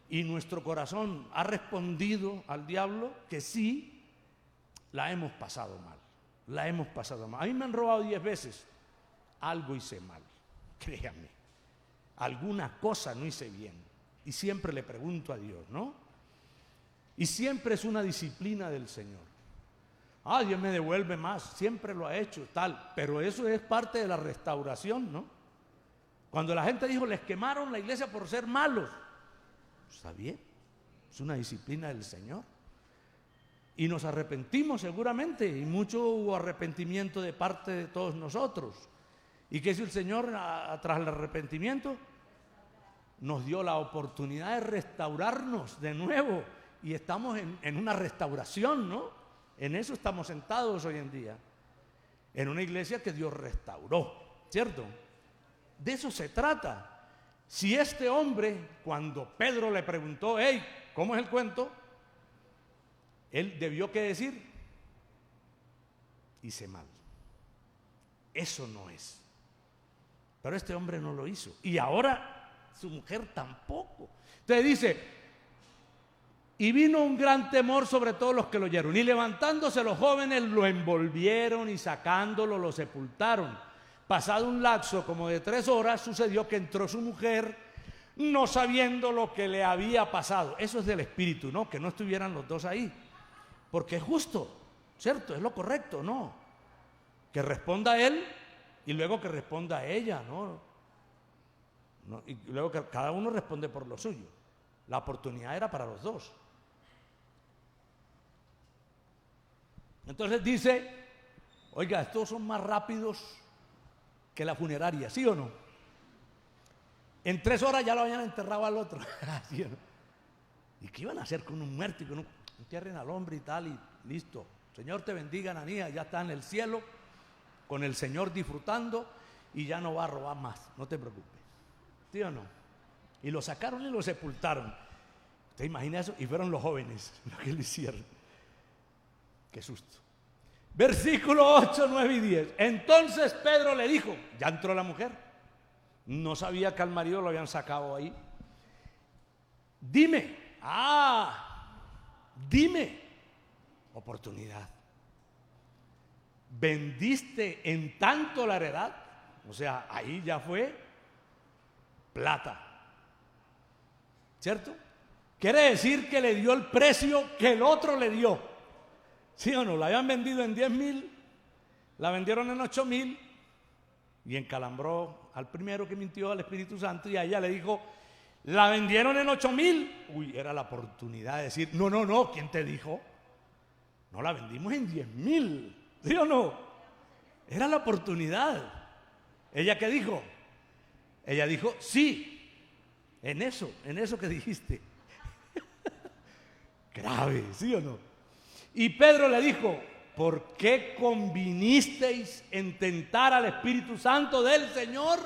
S4: y nuestro corazón ha respondido al diablo que sí, la hemos pasado mal. La hemos pasado mal. A mí me han robado 10 veces. Algo hice mal, créanme. Alguna cosa no hice bien. Y siempre le pregunto a Dios, ¿no? Y siempre es una disciplina del Señor. Dios me devuelve más, siempre lo ha hecho, tal. Pero eso es parte de la restauración, ¿no? Cuando la gente dijo, les quemaron la iglesia por ser malos. Está bien, es una disciplina del Señor. Y nos arrepentimos seguramente, y mucho hubo arrepentimiento de parte de todos nosotros. ¿Y qué hizo el Señor tras el arrepentimiento? Nos dio la oportunidad de restaurarnos de nuevo. Y estamos en una restauración, ¿no? En eso estamos sentados hoy en día. En una iglesia que Dios restauró, ¿cierto? De eso se trata. Si este hombre, cuando Pedro le preguntó, hey, ¿cómo es el cuento? Él debió que decir, hice mal. Eso no es. Pero este hombre no lo hizo. Y ahora su mujer tampoco. Entonces dice, y vino un gran temor sobre todos los que lo oyeron. Y levantándose los jóvenes lo envolvieron y sacándolo lo sepultaron. Pasado un lapso como de 3 horas, sucedió que entró su mujer, no sabiendo lo que le había pasado. Eso es del Espíritu, ¿no? Que no estuvieran los dos ahí. porque es justo, ¿cierto? Es lo correcto, ¿no? Que responda él y luego que responda ella, ¿no? Y luego que cada uno responde por lo suyo. La oportunidad era para los dos. Entonces dice, oiga, estos son más rápidos que la funeraria, ¿sí o no? En 3 horas ya lo habían enterrado al otro. ¿Sí o no? ¿Y qué iban a hacer con un muerto? Y con entierren al hombre y tal, y listo. Señor te bendiga, Ananías, ya está en el cielo, con el Señor disfrutando, y ya no va a robar más, no te preocupes. ¿Sí o no? Y lo sacaron y lo sepultaron. ¿Usted imagina eso? Y fueron los jóvenes los que lo hicieron. Qué susto. Versículo 8, 9 y 10. Entonces Pedro le dijo, ya entró la mujer, no sabía que al marido lo habían sacado ahí. Dime, dime, oportunidad. ¿Vendiste en tanto la heredad? O sea, ahí ya fue plata, ¿cierto? Quiere decir que le dio el precio que el otro le dio. ¿Sí o no? La habían vendido en 10,000, la vendieron en 8,000 y encalambró al primero que mintió al Espíritu Santo, y a ella le dijo, la vendieron en 8,000. Uy, era la oportunidad de decir, no, ¿quién te dijo? No, la vendimos en 10,000, ¿sí o no? Era la oportunidad. ¿Ella qué dijo? Ella dijo, sí, en eso que dijiste. Grave, ¿sí o no? Y Pedro le dijo, ¿por qué convinisteis en tentar al Espíritu Santo del Señor?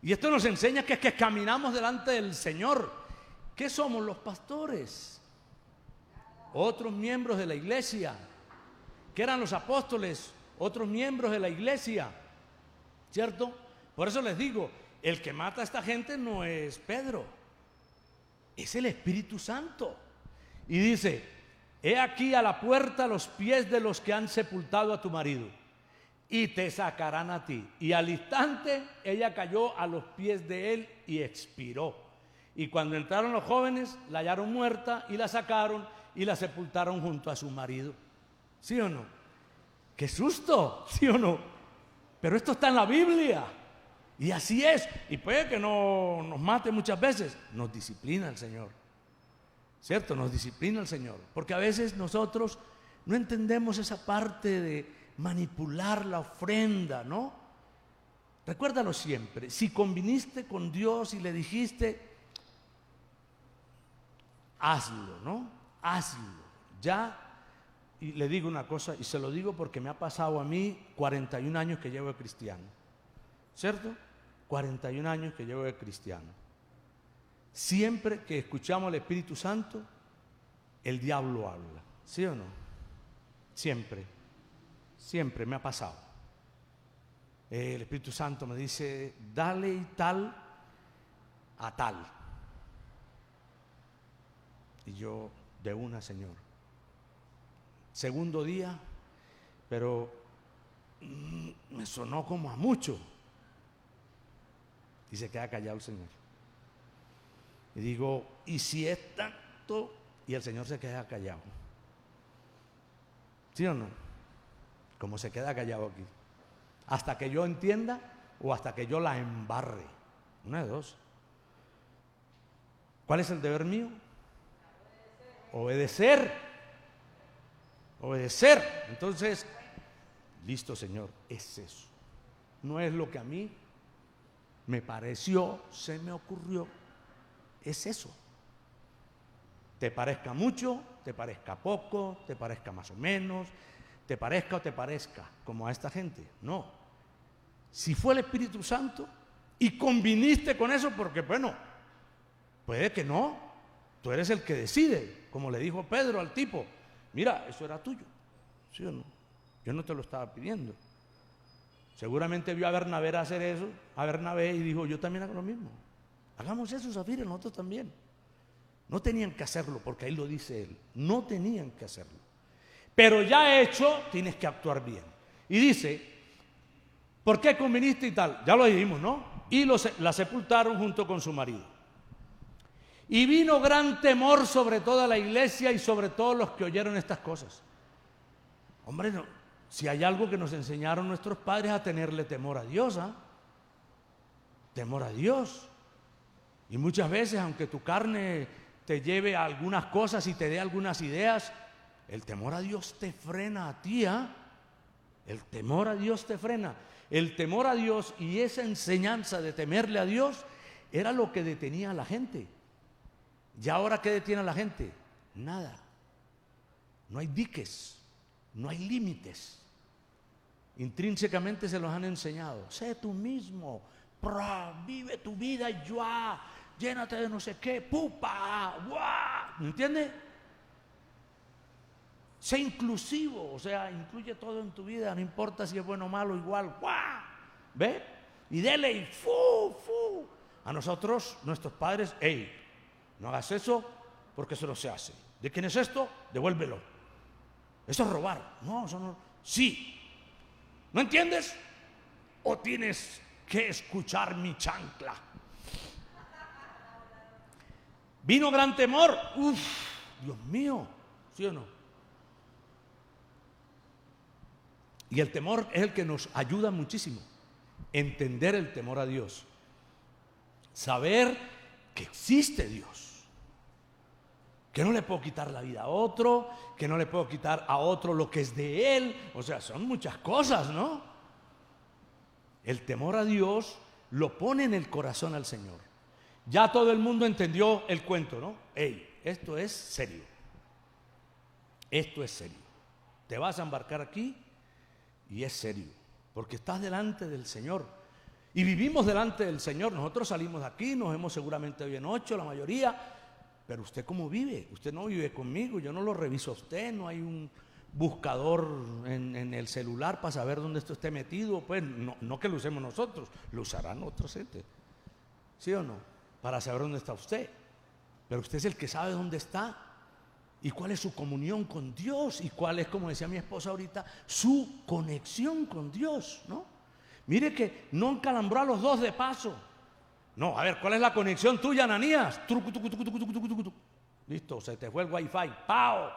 S4: Y esto nos enseña que es que caminamos delante del Señor. ¿Qué somos los pastores? Otros miembros de la iglesia. ¿Qué eran los apóstoles? Otros miembros de la iglesia, ¿cierto? Por eso les digo, el que mata a esta gente no es Pedro, es el Espíritu Santo. Y dice, he aquí a la puerta los pies de los que han sepultado a tu marido, y te sacarán a ti. Y al instante ella cayó a los pies de él y expiró. Y cuando entraron los jóvenes, la hallaron muerta y la sacaron y la sepultaron junto a su marido. ¿Sí o no? ¡Qué susto! ¿Sí o no? Pero esto está en la Biblia. Y así es. Y puede que no nos mate muchas veces. Nos disciplina el Señor. ¿Cierto? Nos disciplina el Señor. Porque a veces nosotros no entendemos esa parte de manipular la ofrenda, ¿no? Recuérdalo siempre. Si conviniste con Dios y le dijiste, hazlo, ¿no? Hazlo. Ya. Y le digo una cosa, y se lo digo porque me ha pasado a mí 41 años que llevo de cristiano, ¿cierto? 41 años que llevo de cristiano. Siempre que escuchamos al Espíritu Santo, el diablo habla, ¿sí o no? Siempre me ha pasado. El Espíritu Santo me dice, dale y tal a tal. Y yo, de una, Señor. Segundo día, pero me sonó como a mucho. Y se queda callado el Señor. Y digo, ¿y si es tanto? Y el Señor se queda callado. ¿Sí o no? Como se queda callado aquí. Hasta que yo entienda o hasta que yo la embarre. Una de dos. ¿Cuál es el deber mío? Obedecer. Obedecer. Entonces, listo, Señor, es eso. No es lo que a mí me pareció, se me ocurrió. Es eso. Te parezca mucho, te parezca poco, te parezca más o menos, te parezca o te parezca, como a esta gente. No. Si fue el Espíritu Santo y conviniste con eso, porque bueno, puede que no. Tú eres el que decide, como le dijo Pedro al tipo. Mira, eso era tuyo, ¿sí o no? Yo no te lo estaba pidiendo. Seguramente vio a Bernabé hacer eso, a Bernabé, y dijo, yo también hago lo mismo. Hagamos eso, Zafira, nosotros también. No tenían que hacerlo, porque ahí lo dice él. No tenían que hacerlo. Pero ya hecho, tienes que actuar bien. Y dice, ¿por qué conviniste y tal? Ya lo dijimos, ¿no? Y la sepultaron junto con su marido. Y vino gran temor sobre toda la iglesia y sobre todos los que oyeron estas cosas. Hombre, no, si hay algo que nos enseñaron nuestros padres, a tenerle temor a Dios, ¿ah? Temor a Dios. Y muchas veces, aunque tu carne te lleve a algunas cosas y te dé algunas ideas, el temor a Dios te frena a ti, ¿ah? El temor a Dios te frena. El temor a Dios y esa enseñanza de temerle a Dios era lo que detenía a la gente. ¿Y ahora qué detiene a la gente? Nada. No hay diques, no hay límites. Intrínsecamente se los han enseñado. Sé tú mismo, vive tu vida y ya, llénate de no sé qué, pupa, guau. ¿Me entiendes? Sé inclusivo, o sea, incluye todo en tu vida, no importa si es bueno o malo, igual, ¡guau! ¿Ve? Y dele y ¡fu! A nosotros, nuestros padres, ¡ey! No hagas eso porque eso no se hace. ¿De quién es esto? Devuélvelo. Eso es robar. No, eso no. Sí. ¿No entiendes? O tienes que escuchar mi chancla. Vino gran temor. Uf, Dios mío. ¿Sí o no? Y el temor es el que nos ayuda muchísimo. Entender el temor a Dios. Saber que existe Dios. Que no le puedo quitar la vida a otro, que no le puedo quitar a otro lo que es de él. O sea, son muchas cosas, ¿no? El temor a Dios lo pone en el corazón al Señor. Ya todo el mundo entendió el cuento, ¿no? Ey, esto es serio. Esto es serio. Te vas a embarcar aquí y es serio, porque estás delante del Señor. Y vivimos delante del Señor. Nosotros salimos de aquí, nos hemos seguramente bien 8, la mayoría. Pero usted cómo vive, usted no vive conmigo, yo no lo reviso a usted, no hay un buscador en el celular para saber dónde esto esté metido, pues no que lo usemos nosotros, lo usarán otros entes, ¿sí o no? Para saber dónde está usted, pero usted es el que sabe dónde está y cuál es su comunión con Dios y cuál es, como decía mi esposa ahorita, su conexión con Dios, ¿no? Mire que no encalambró a los dos de paso. No, a ver, ¿cuál es la conexión tuya, Ananías? Listo, se te fue el wifi. ¡Pau!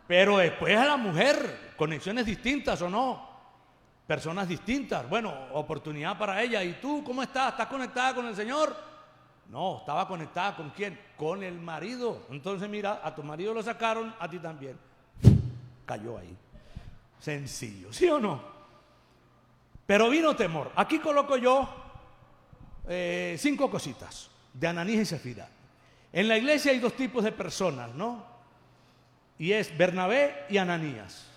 S4: Pero después a la mujer, conexiones distintas o no, personas distintas. Bueno, oportunidad para ella. ¿Y tú cómo estás? ¿Estás conectada con el Señor? No, estaba conectada ¿con quién? Con el marido. Entonces mira, a tu marido lo sacaron, a ti también. Cayó ahí. Sencillo, ¿sí o no? Pero vino temor. Aquí coloco yo 5 cositas de Ananías y Zafira. En la iglesia hay 2 tipos de personas, ¿no? Y es Bernabé y Ananías.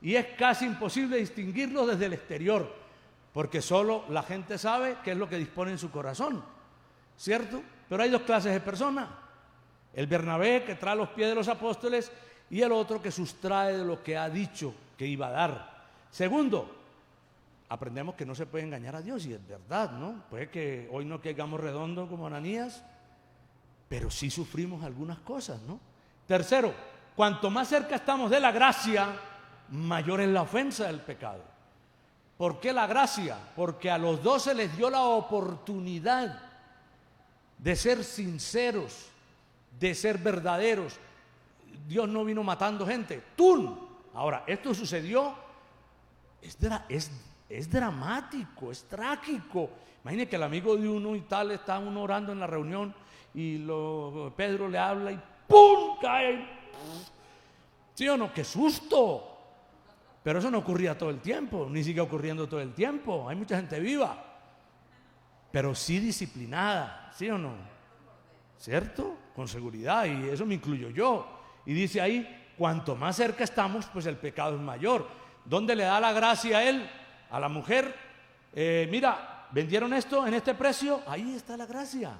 S4: Y es casi imposible distinguirlos desde el exterior, porque solo la gente sabe qué es lo que dispone en su corazón, ¿cierto? Pero hay 2 clases de personas. El Bernabé, que trae los pies de los apóstoles, y el otro que sustrae de lo que ha dicho que iba a dar. Segundo, aprendemos que no se puede engañar a Dios, y es verdad, ¿no? Puede que hoy no caigamos redondo como Ananías, pero sí sufrimos algunas cosas, ¿no? Tercero, cuanto más cerca estamos de la gracia, mayor es la ofensa del pecado. ¿Por qué la gracia? Porque a los 2 se les dio la oportunidad de ser sinceros, de ser verdaderos. Dios no vino matando gente. ¡Tum! Ahora, esto sucedió, es dramático, es trágico. Imagine que el amigo de uno y tal, está uno orando en la reunión y Pedro le habla y ¡pum! Cae. ¿Sí o no? ¡Qué susto! Pero eso no ocurría todo el tiempo, ni sigue ocurriendo todo el tiempo. Hay mucha gente viva, pero sí disciplinada, ¿sí o no? ¿Cierto? Con seguridad, y eso me incluyo yo. Y dice ahí, cuanto más cerca estamos, pues el pecado es mayor. ¿Dónde le da la gracia a él? A la mujer, mira, vendieron esto en este precio, ahí está la gracia.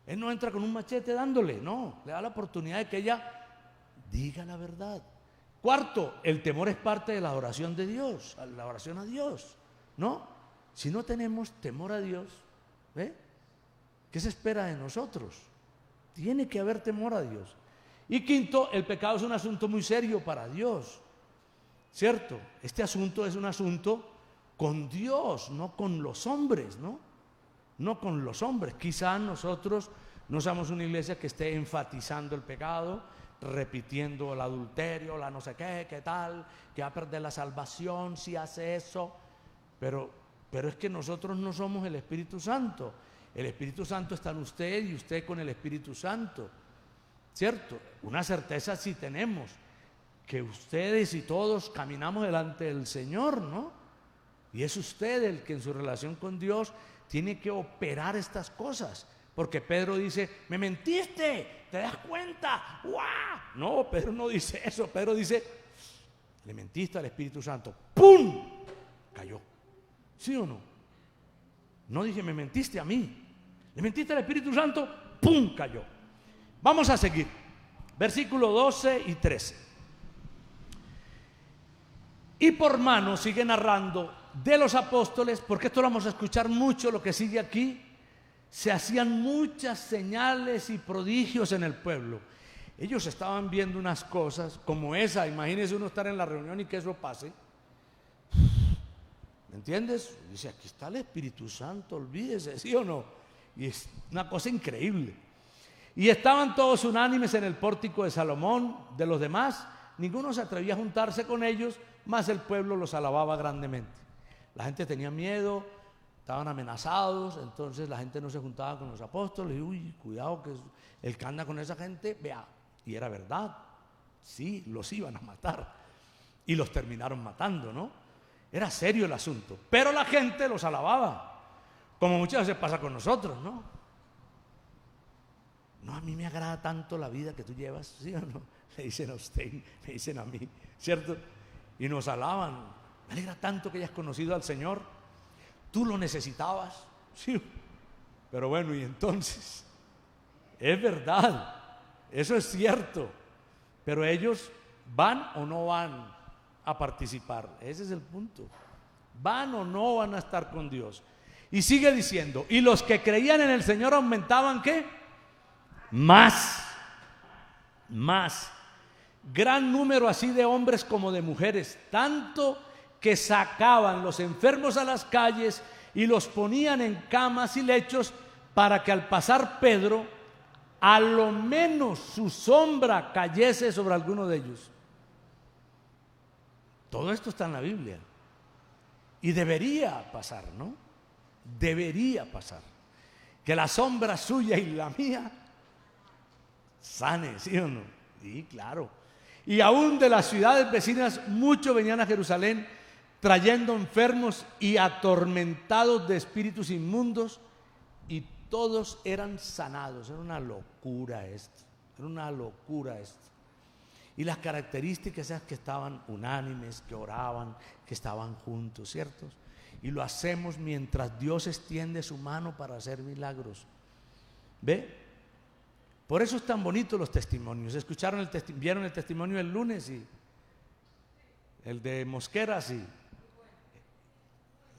S4: Él no entra con un machete dándole, no, le da la oportunidad de que ella diga la verdad. Cuarto, el temor es parte de la adoración de Dios, la oración a Dios, ¿no? Si no tenemos temor a Dios, ¿ve? ¿Qué se espera de nosotros? Tiene que haber temor a Dios. Y quinto, el pecado es un asunto muy serio para Dios, ¿cierto? Este asunto es un asunto con Dios, no con los hombres, ¿no? No con los hombres. Quizás nosotros No somos una iglesia que esté enfatizando el pecado, repitiendo el adulterio, la no sé qué tal, que va a perder la salvación si hace eso. Pero es que nosotros no somos el Espíritu Santo. El Espíritu Santo está en usted y usted con el Espíritu Santo, ¿cierto? Una certeza sí tenemos, que ustedes y todos caminamos delante del Señor, ¿no? Y es usted el que en su relación con Dios tiene que operar estas cosas. Porque Pedro dice, me mentiste, ¿te das cuenta? ¡Guau! No, Pedro no dice eso. Pedro dice, le mentiste al Espíritu Santo. ¡Pum! Cayó. ¿Sí o no? No dije, me mentiste a mí. Le mentiste al Espíritu Santo. ¡Pum! Cayó. Vamos a seguir. Versículo 12 y 13. Y por mano, sigue narrando, de los apóstoles, porque esto lo vamos a escuchar mucho, lo que sigue aquí. Se hacían muchas señales y prodigios en el pueblo. Ellos estaban viendo unas cosas como esa. Imagínese uno estar en la reunión y que eso pase. ¿Me entiendes? Dice, aquí está el Espíritu Santo, olvídese, ¿sí o no? Y es una cosa increíble. Y estaban todos unánimes en el pórtico de Salomón. De los demás, ninguno se atrevía a juntarse con ellos, mas el pueblo los alababa grandemente. La gente tenía miedo, estaban amenazados, entonces la gente no se juntaba con los apóstoles. Y uy, cuidado que el que anda con esa gente, vea. Y era verdad, sí, los iban a matar. Y los terminaron matando, ¿no? Era serio el asunto. Pero la gente los alababa, como muchas veces pasa con nosotros, ¿no? No, a mí me agrada tanto la vida que tú llevas, ¿sí o no? Le dicen a usted, me dicen a mí, ¿cierto? Y nos alaban. Me alegra tanto que hayas conocido al Señor. Tú lo necesitabas, sí. Pero bueno, y entonces, es verdad, eso es cierto. Pero ellos van o no van a participar. Ese es el punto. ¿Van o no van a estar con Dios? Y sigue diciendo, y los que creían en el Señor aumentaban, ¿qué? Más. Gran número así de hombres como de mujeres, tanto que sacaban los enfermos a las calles y los ponían en camas y lechos para que al pasar Pedro, a lo menos su sombra cayese sobre alguno de ellos. Todo esto está en la Biblia y debería pasar, ¿no? Debería pasar que la sombra suya y la mía sane, ¿sí o no? Sí, claro. Y aún de las ciudades vecinas muchos venían a Jerusalén trayendo enfermos y atormentados de espíritus inmundos, y todos eran sanados. Era una locura esto, era una locura esto. Y las características esas que estaban unánimes, que oraban, que estaban juntos, ¿cierto? Y lo hacemos mientras Dios extiende su mano para hacer milagros. ¿Ve? Por eso es tan bonito los testimonios. ¿Escucharon vieron el testimonio el lunes? Y el de Mosquera, sí.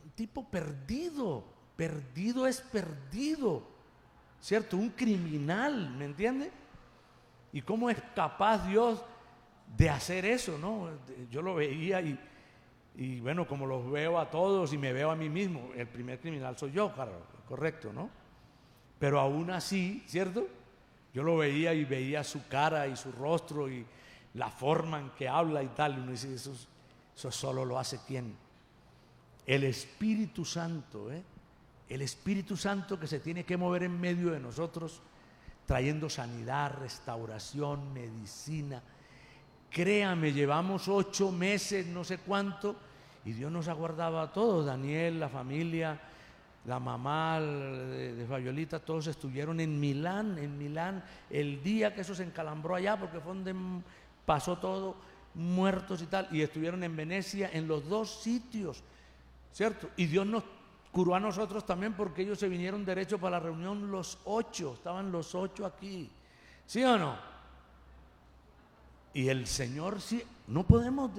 S4: Un tipo perdido es perdido, ¿cierto? Un criminal, ¿me entiende? ¿Y cómo es capaz Dios de hacer eso, no? Yo lo veía y bueno, como los veo a todos y me veo a mí mismo, el primer criminal soy yo, claro, correcto, ¿no? Pero aún así, ¿cierto? Yo lo veía y veía su cara y su rostro y la forma en que habla y tal. Y uno dice, eso solo lo hace ¿quién? El Espíritu Santo, ¿eh? El Espíritu Santo que se tiene que mover en medio de nosotros, trayendo sanidad, restauración, medicina. Créame, llevamos 8 meses, no sé cuánto, y Dios nos ha guardado a todos. Daniel, la familia, la mamá de Fayolita, todos estuvieron en Milán, el día que eso se encalambró allá, porque fue donde pasó todo, muertos y tal, y estuvieron en Venecia, en los 2 sitios, ¿cierto? Y Dios nos curó a nosotros también, porque ellos se vinieron derecho para la reunión los 8, estaban los 8 aquí, ¿sí o no? Y el Señor sí, no podemos,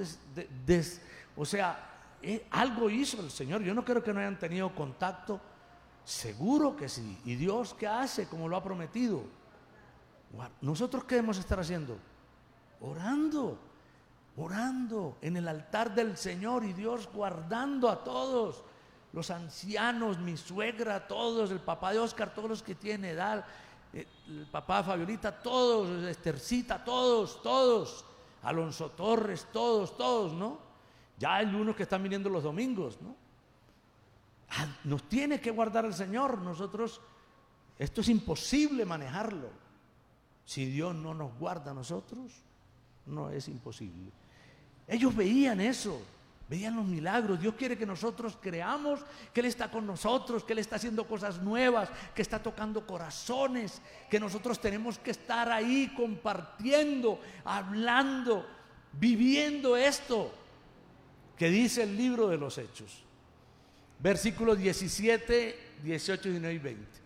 S4: o sea, algo hizo el Señor. Yo no creo que no hayan tenido contacto, seguro que sí. ¿Y Dios qué hace? Como lo ha prometido. ¿Nosotros qué debemos estar haciendo? Orando en el altar del Señor, y Dios guardando a todos, los ancianos, mi suegra, todos, el papá de Oscar, todos los que tienen edad, el papá de Fabiolita, todos, Estercita, todos, Alonso Torres, todos, ¿no? Ya hay unos que están viniendo los domingos, ¿no? Nos tiene que guardar el Señor. Nosotros, esto es imposible manejarlo. Si Dios no nos guarda a nosotros, no es imposible. Ellos veían eso, veían los milagros. Dios quiere que nosotros creamos que Él está con nosotros, que Él está haciendo cosas nuevas, que está tocando corazones, que nosotros tenemos que estar ahí compartiendo, hablando, viviendo esto que dice el libro de los Hechos. Versículos 17, 18, 19 y 20.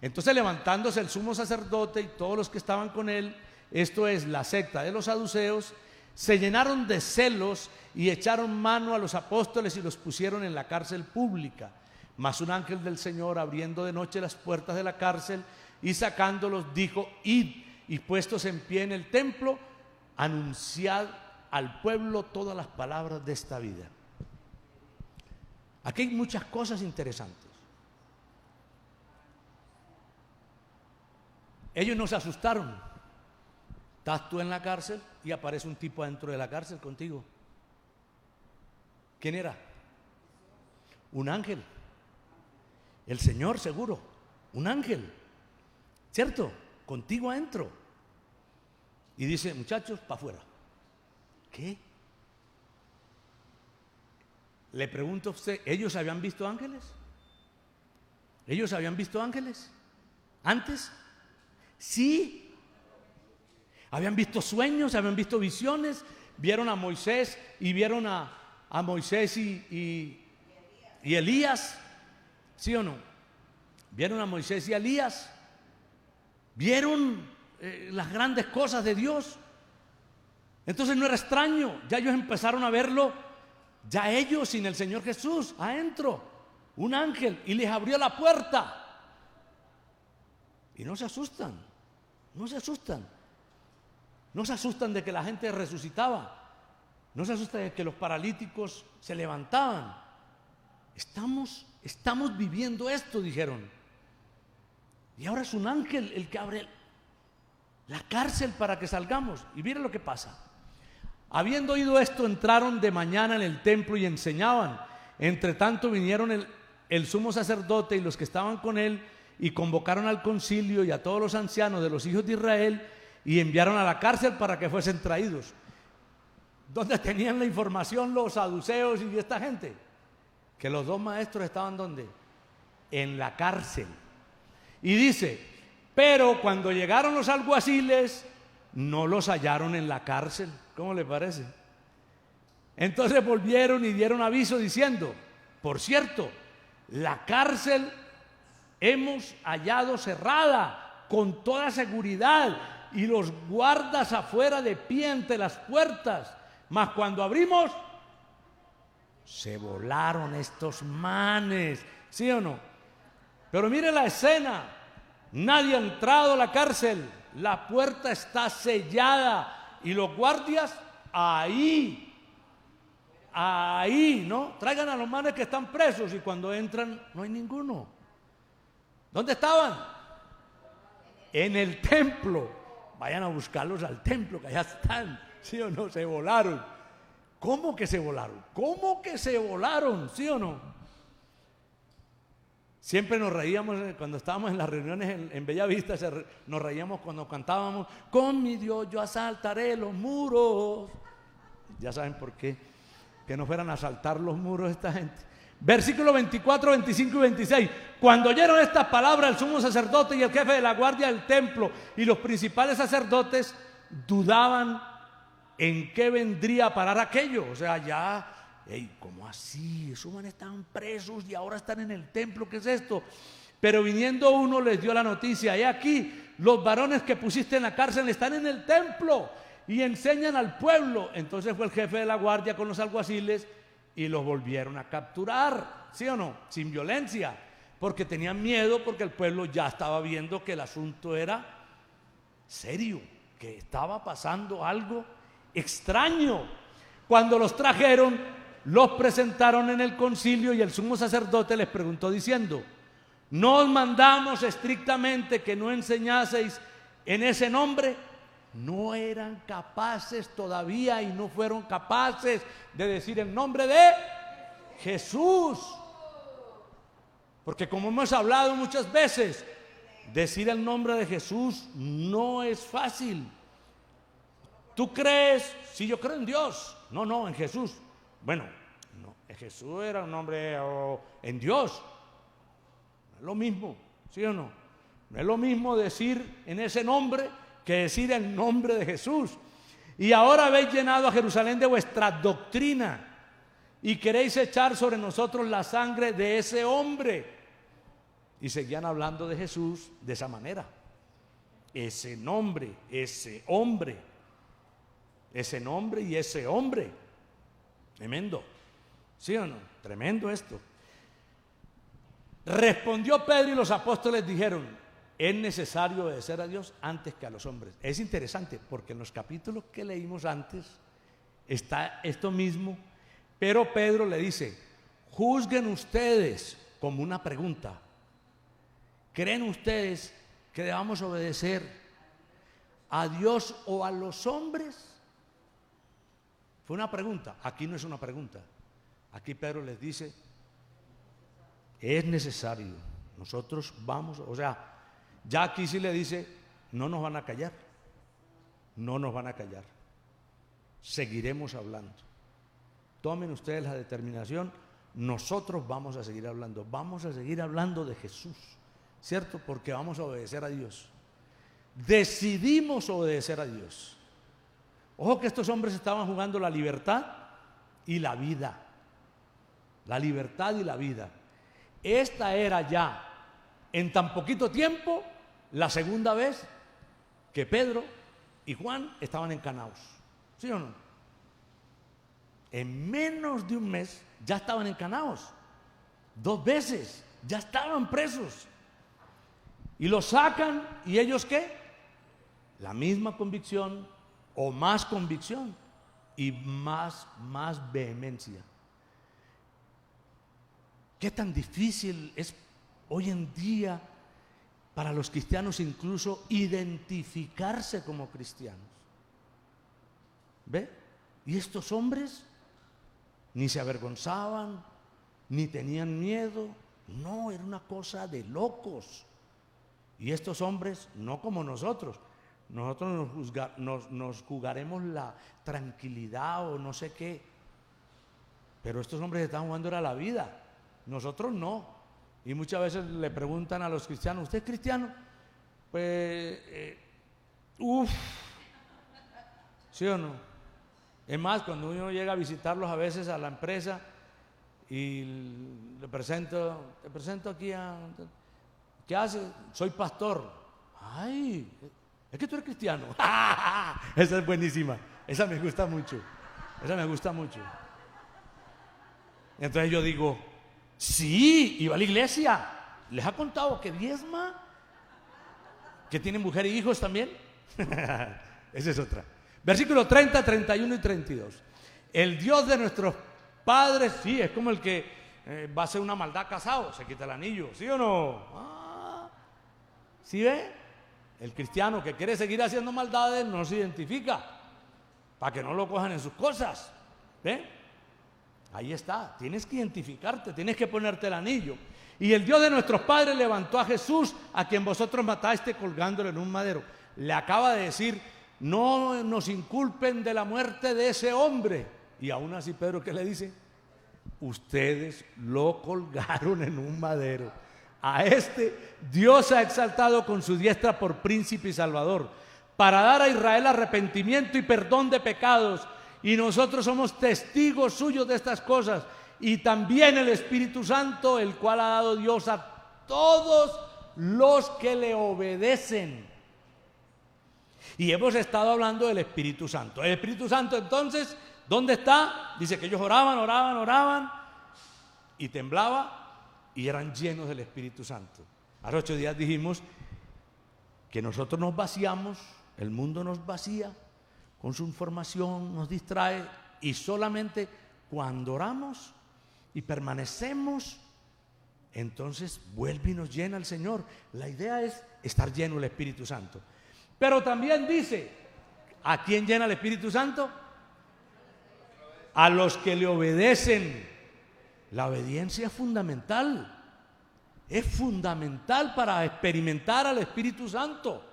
S4: Entonces, levantándose el sumo sacerdote y todos los que estaban con él, esto es la secta de los saduceos, se llenaron de celos y echaron mano a los apóstoles y los pusieron en la cárcel pública. Mas un ángel del Señor, abriendo de noche las puertas de la cárcel y sacándolos, dijo: id, y puestos en pie en el templo, anunciad al pueblo todas las palabras de esta vida. Aquí hay muchas cosas interesantes. Ellos no se asustaron. Estás tú en la cárcel y aparece un tipo adentro de la cárcel contigo. ¿Quién era? Un ángel. El Señor, seguro. Un ángel, ¿cierto? Contigo adentro. Y dice: muchachos, para afuera. ¿Qué? Le pregunto a usted, ¿ellos habían visto ángeles? ¿Ellos habían visto ángeles antes? Sí. ¿Habían visto sueños? ¿Habían visto visiones? ¿Vieron a Moisés y vieron a Moisés y Elías? ¿Sí o no? ¿Vieron a Moisés y a Elías? ¿Vieron las grandes cosas de Dios? Entonces no era extraño, ya ellos empezaron a verlo, ya ellos sin el Señor Jesús, adentro, un ángel, y les abrió la puerta. Y no se asustan, no se asustan. No se asustan de que la gente resucitaba, no se asustan de que los paralíticos se levantaban. Estamos viviendo esto, dijeron. Y ahora es un ángel el que abre la cárcel para que salgamos. Y miren lo que pasa. Habiendo oído esto, entraron de mañana en el templo y enseñaban. Entre tanto vinieron el sumo sacerdote y los que estaban con él, y convocaron al concilio y a todos los ancianos de los hijos de Israel, y enviaron a la cárcel para que fuesen traídos. ¿Dónde tenían la información los saduceos y esta gente? Que los dos maestros estaban ¿dónde? En la cárcel. Y dice: pero cuando llegaron los alguaciles, no los hallaron en la cárcel. ¿Cómo le parece? Entonces volvieron y dieron aviso diciendo: por cierto, la cárcel hemos hallado cerrada con toda seguridad, y los guardas afuera de pie ante las puertas. Mas cuando abrimos, se volaron estos manes. ¿Sí o no? Pero mire la escena. Nadie ha entrado a la cárcel. La puerta está sellada. Y los guardias ahí, ¿no? Traigan a los manes que están presos. Y cuando entran, no hay ninguno. ¿Dónde estaban? En el templo. Vayan a buscarlos al templo, que allá están. ¿Sí o no? Se volaron. ¿Cómo que se volaron? ¿Cómo que se volaron? ¿Sí o no? Siempre nos reíamos cuando estábamos en las reuniones en Bellavista, nos reíamos cuando cantábamos: con mi Dios yo asaltaré los muros. Ya saben por qué, que no fueran a asaltar los muros esta gente. Versículo 24, 25 y 26. Cuando oyeron estas palabras, el sumo sacerdote y el jefe de la guardia del templo y los principales sacerdotes dudaban en qué vendría a parar aquello. O sea, ya... ¿cómo así? Esos manes estaban presos y ahora están en el templo. ¿Qué es esto? Pero viniendo uno les dio la noticia: he aquí, los varones que pusiste en la cárcel están en el templo y enseñan al pueblo. Entonces fue el jefe de la guardia con los alguaciles y los volvieron a capturar. ¿Sí o no? Sin violencia, porque tenían miedo, porque el pueblo ya estaba viendo que el asunto era serio, que estaba pasando algo extraño. Cuando los trajeron, los presentaron en el concilio, y el sumo sacerdote les preguntó diciendo: ¿No os mandamos estrictamente que no enseñaseis en ese nombre? No eran capaces todavía y no fueron capaces de decir el nombre de Jesús. Porque como hemos hablado muchas veces, decir el nombre de Jesús no es fácil. ¿Tú crees? Sí, yo creo en Dios. No, en Jesús. Bueno, no, Jesús era un nombre en Dios. No es lo mismo, ¿sí o no? No es lo mismo decir en ese nombre que decir el nombre de Jesús. Y ahora habéis llenado a Jerusalén de vuestra doctrina y queréis echar sobre nosotros la sangre de ese hombre. Y seguían hablando de Jesús de esa manera. Ese nombre, ese hombre. Ese nombre y ese hombre. Tremendo. ¿Sí o no? Tremendo esto. Respondió Pedro y los apóstoles dijeron: es necesario obedecer a Dios antes que a los hombres. Es interesante porque en los capítulos que leímos antes está esto mismo, pero Pedro le dice: juzguen ustedes, como una pregunta. ¿Creen ustedes que debamos obedecer a Dios o a los hombres? Fue una pregunta. Aquí no es una pregunta. Aquí Pedro les dice: es necesario. Nosotros vamos, o sea, ya aquí sí le dice: no nos van a callar. No nos van a callar. Seguiremos hablando. Tomen ustedes la determinación. Nosotros vamos a seguir hablando. Vamos a seguir hablando de Jesús. ¿Cierto? Porque vamos a obedecer a Dios. Decidimos obedecer a Dios. Ojo que estos hombres estaban jugando la libertad y la vida. La libertad y la vida. Esta era ya, en tan poquito tiempo, la segunda vez que Pedro y Juan estaban encanados. ¿Sí o no? En menos de un mes ya estaban encanados. 2 veces ya estaban presos. Y los sacan, ¿y ellos qué? La misma convicción o más convicción y más vehemencia. ¿Qué tan difícil es hoy en día para los cristianos incluso identificarse como cristianos? ¿Ve? Y estos hombres ni se avergonzaban, ni tenían miedo. No, era una cosa de locos. Y estos hombres, no como nosotros. Nosotros nos jugaremos la tranquilidad o no sé qué. Pero estos hombres estaban jugando era la vida. Nosotros no. Y muchas veces le preguntan a los cristianos: ¿usted es cristiano? Pues, ¿sí o no? Es más, cuando uno llega a visitarlos a veces a la empresa y te presento aquí a... ¿Qué hace? Soy pastor. Ay, es que tú eres cristiano. Esa es buenísima. Esa me gusta mucho. Esa me gusta mucho. Entonces yo digo: sí, iba a la iglesia. ¿Les ha contado que diezma? ¿Que tiene mujer y hijos también? Esa es otra. Versículo 30, 31 y 32. El Dios de nuestros padres, sí, es como el que va a hacer una maldad casado, se quita el anillo, ¿sí o no? ¿Sí ve? El cristiano que quiere seguir haciendo maldades no se identifica, para que no lo cojan en sus cosas. ¿Ve? Ahí está, tienes que identificarte, tienes que ponerte el anillo. Y el Dios de nuestros padres levantó a Jesús, a quien vosotros mataste colgándolo en un madero. Le acaba de decir: no nos inculpen de la muerte de ese hombre. Y aún así Pedro, ¿qué le dice? Ustedes lo colgaron en un madero. A este Dios ha exaltado con su diestra por príncipe y salvador, para dar a Israel arrepentimiento y perdón de pecados. Y nosotros somos testigos suyos de estas cosas. Y también el Espíritu Santo, el cual ha dado Dios a todos los que le obedecen. Y hemos estado hablando del Espíritu Santo. El Espíritu Santo, entonces, ¿dónde está? Dice que ellos oraban y temblaba y eran llenos del Espíritu Santo. Hace 8 días dijimos que nosotros nos vaciamos, el mundo nos vacía con su información, nos distrae, y solamente cuando oramos y permanecemos entonces vuelve y nos llena el Señor. La idea es estar lleno del Espíritu Santo. Pero también dice, ¿a quién llena el Espíritu Santo? A los que le obedecen. La obediencia es fundamental. Es fundamental para experimentar al Espíritu Santo.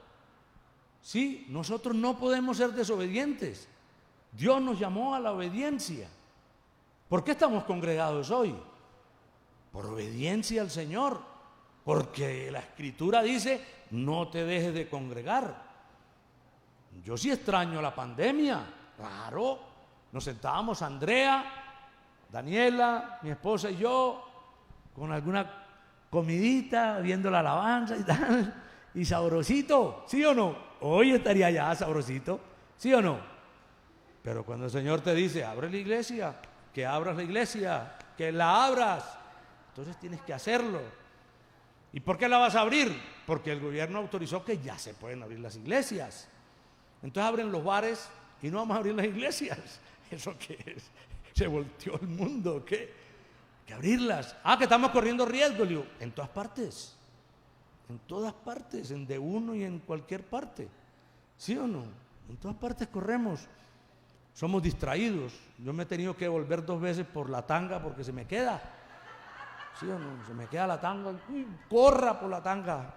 S4: Sí, nosotros no podemos ser desobedientes. Dios nos llamó a la obediencia. ¿Por qué estamos congregados hoy? Por obediencia al Señor. Porque la Escritura dice, no te dejes de congregar. Yo sí extraño la pandemia, claro. Nos sentábamos Andrea, Daniela, mi esposa y yo, con alguna comidita, viendo la alabanza y tal, y sabrosito, ¿sí o no? Hoy estaría ya sabrosito, ¿sí o no? Pero cuando el Señor te dice, abre la iglesia, que abras la iglesia, que la abras, entonces tienes que hacerlo. ¿Y por qué la vas a abrir? Porque el gobierno autorizó que ya se pueden abrir las iglesias. Entonces abren los bares y no vamos a abrir las iglesias. ¿Eso qué es? Se volteó el mundo, ¿qué? Que abrirlas. Que estamos corriendo riesgo, digo, en todas partes, en de uno y en cualquier parte, ¿sí o no? En todas partes corremos, somos distraídos. Yo me he tenido que volver 2 veces por la tanga porque se me queda, ¿sí o no? Se me queda la tanga, corra por la tanga,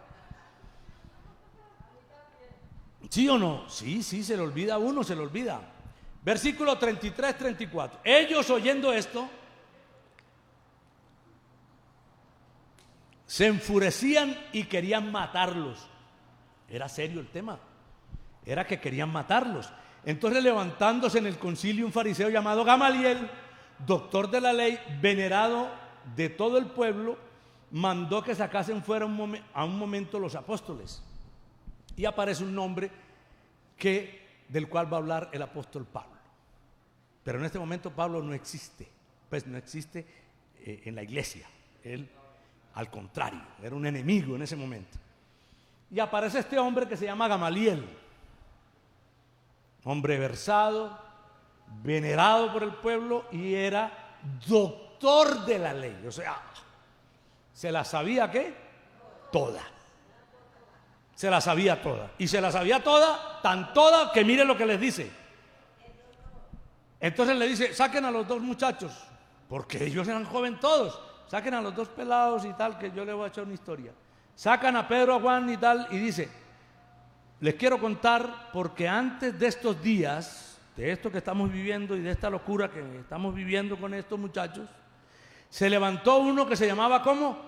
S4: ¿sí o no? Sí, se le olvida a uno, se le olvida. Versículo 33, 34. Ellos oyendo esto, se enfurecían y querían matarlos. Era serio el tema. Era que querían matarlos. Entonces, levantándose en el concilio un fariseo llamado Gamaliel, doctor de la ley, venerado de todo el pueblo, mandó que sacasen fuera a un momento los apóstoles. Y aparece un nombre del cual va a hablar el apóstol Pablo. Pero en este momento Pablo no existe. Pues no existe en la iglesia. Él, al contrario, era un enemigo en ese momento. Y aparece este hombre que se llama Gamaliel. Hombre versado, venerado por el pueblo y era doctor de la ley. O sea, ¿se la sabía qué? Toda. Se la sabía toda. Y se la sabía toda, tan toda que mire lo que les dice. Entonces le dice, saquen a los 2 muchachos, porque ellos eran jóvenes todos. Saquen a los 2 pelados y tal, que yo les voy a echar una historia. Sacan a Pedro, a Juan y tal, y dice, les quiero contar, porque antes de estos días, de esto que estamos viviendo y de esta locura que estamos viviendo con estos muchachos, se levantó uno que se llamaba, ¿cómo?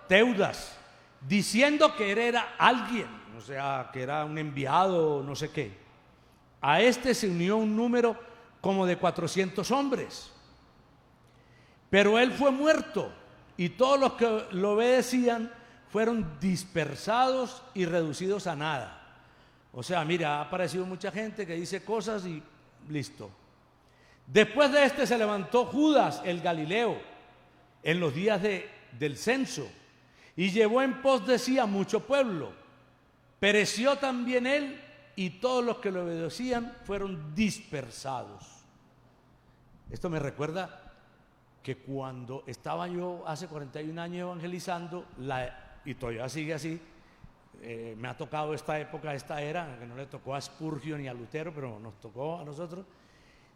S4: Teudas, diciendo que era alguien, o sea, que era un enviado, no sé qué. A este se unió un número como de 400 hombres. Pero él fue muerto y todos los que lo obedecían fueron dispersados y reducidos a nada. O sea, mira, ha aparecido mucha gente que dice cosas y listo. Después de este se levantó Judas el Galileo en los días del censo y llevó en pos de sí a mucho pueblo. Pereció también él y todos los que lo obedecían fueron dispersados. Esto me recuerda que cuando estaba yo hace 41 años evangelizando, y todavía sigue así, me ha tocado esta época, esta era, que no le tocó a Spurgeon ni a Lutero, pero nos tocó a nosotros,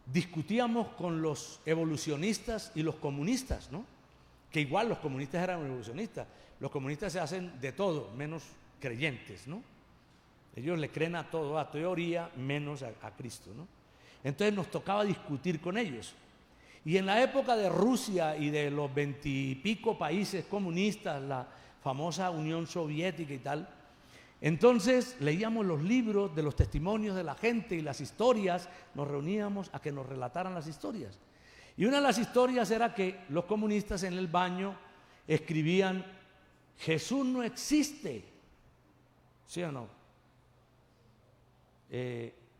S4: discutíamos con los evolucionistas y los comunistas, ¿no? Que igual los comunistas eran evolucionistas. Los comunistas se hacen de todo, menos creyentes, ¿no? Ellos le creen a todo, a teoría, menos a Cristo, ¿no? Entonces nos tocaba discutir con ellos. Y en la época de Rusia y de los 20 y pico países comunistas, la famosa Unión Soviética y tal, entonces leíamos los libros de los testimonios de la gente y las historias, nos reuníamos a que nos relataran las historias. Y una de las historias era que los comunistas en el baño escribían, Jesús no existe, ¿sí o no?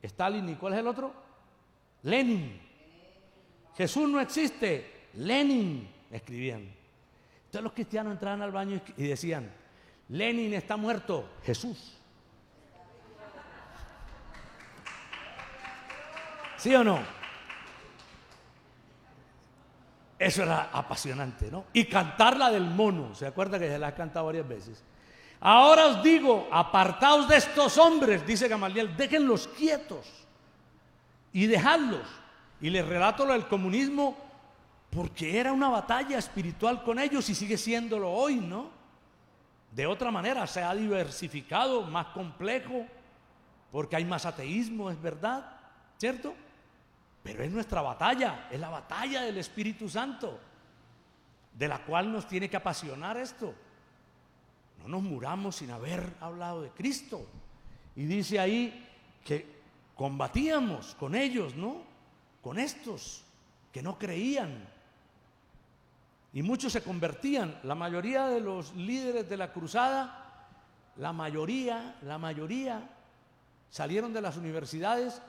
S4: Stalin, ¿y cuál es el otro? Lenin. Jesús no existe, Lenin, escribían. Entonces los cristianos entraban al baño y decían, Lenin está muerto, Jesús. ¿Sí o no? Eso era apasionante, ¿no? Y cantar la del mono, ¿se acuerda que se la ha cantado varias veces? Ahora os digo, apartaos de estos hombres, dice Gamaliel, déjenlos quietos y dejadlos. Y les relato lo del comunismo porque era una batalla espiritual con ellos y sigue siéndolo hoy, ¿no? De otra manera se ha diversificado, más complejo, porque hay más ateísmo, es verdad, ¿cierto? Pero es nuestra batalla, es la batalla del Espíritu Santo, de la cual nos tiene que apasionar esto. No nos muramos sin haber hablado de Cristo. Y dice ahí que combatíamos con ellos, ¿no? Con estos que no creían. Y muchos se convertían. La mayoría de los líderes de la cruzada, la mayoría salieron de las universidades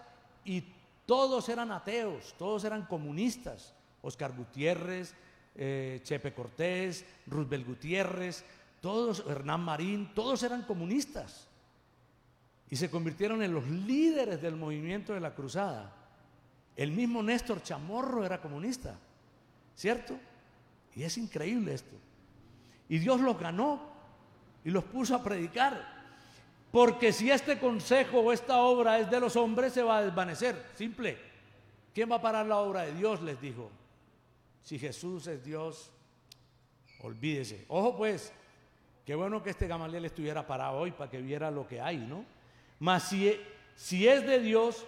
S4: y todos eran ateos, todos eran comunistas. Oscar Gutiérrez, Chepe Cortés, Roosevelt Gutiérrez, todos, Hernán Marín, todos eran comunistas. Y se convirtieron en los líderes del movimiento de la cruzada. El mismo Néstor Chamorro era comunista, ¿cierto? Y es increíble esto. Y Dios los ganó y los puso a predicar. Porque si este consejo o esta obra es de los hombres, se va a desvanecer. Simple. ¿Quién va a parar la obra de Dios? Les dijo. Si Jesús es Dios, olvídese. Ojo pues, qué bueno que este Gamaliel estuviera parado hoy para que viera lo que hay, ¿no? Mas si es de Dios,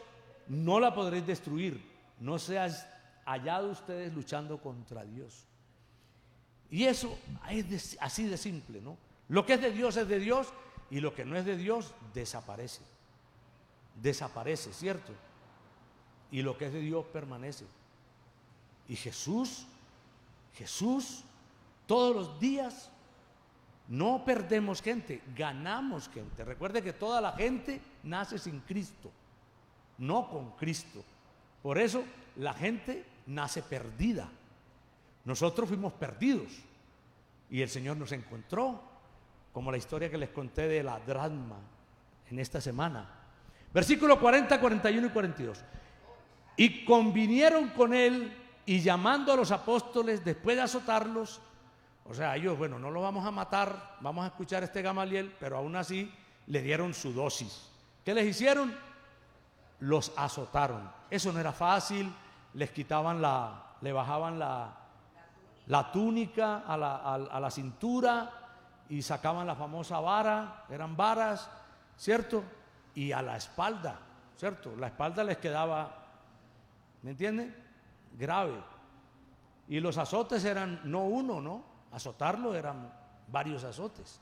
S4: no la podréis destruir. No seas hallado ustedes luchando contra Dios. Y eso es así de simple, ¿no? Lo que es de Dios y lo que no es de Dios desaparece. Desaparece, ¿cierto? Y lo que es de Dios permanece. Y Jesús, todos los días no perdemos gente, ganamos gente. Recuerde que toda la gente nace sin Cristo, no con Cristo. Por eso la gente nace perdida. Nosotros fuimos perdidos y el Señor nos encontró, como la historia que les conté de la dracma en esta semana. Versículo 40, 41 y 42. Y convinieron con él y llamando a los apóstoles después de azotarlos, o sea, ellos, bueno, no los vamos a matar, vamos a escuchar a este Gamaliel, pero aún así le dieron su dosis. ¿Qué les hicieron? Los azotaron. Eso no era fácil, les quitaban le bajaban la túnica a la cintura y sacaban la famosa vara, eran varas, ¿cierto? Y a la espalda, ¿cierto? La espalda les quedaba, ¿me entienden? Grave. Y los azotes eran no uno, ¿no? Azotarlo eran varios azotes.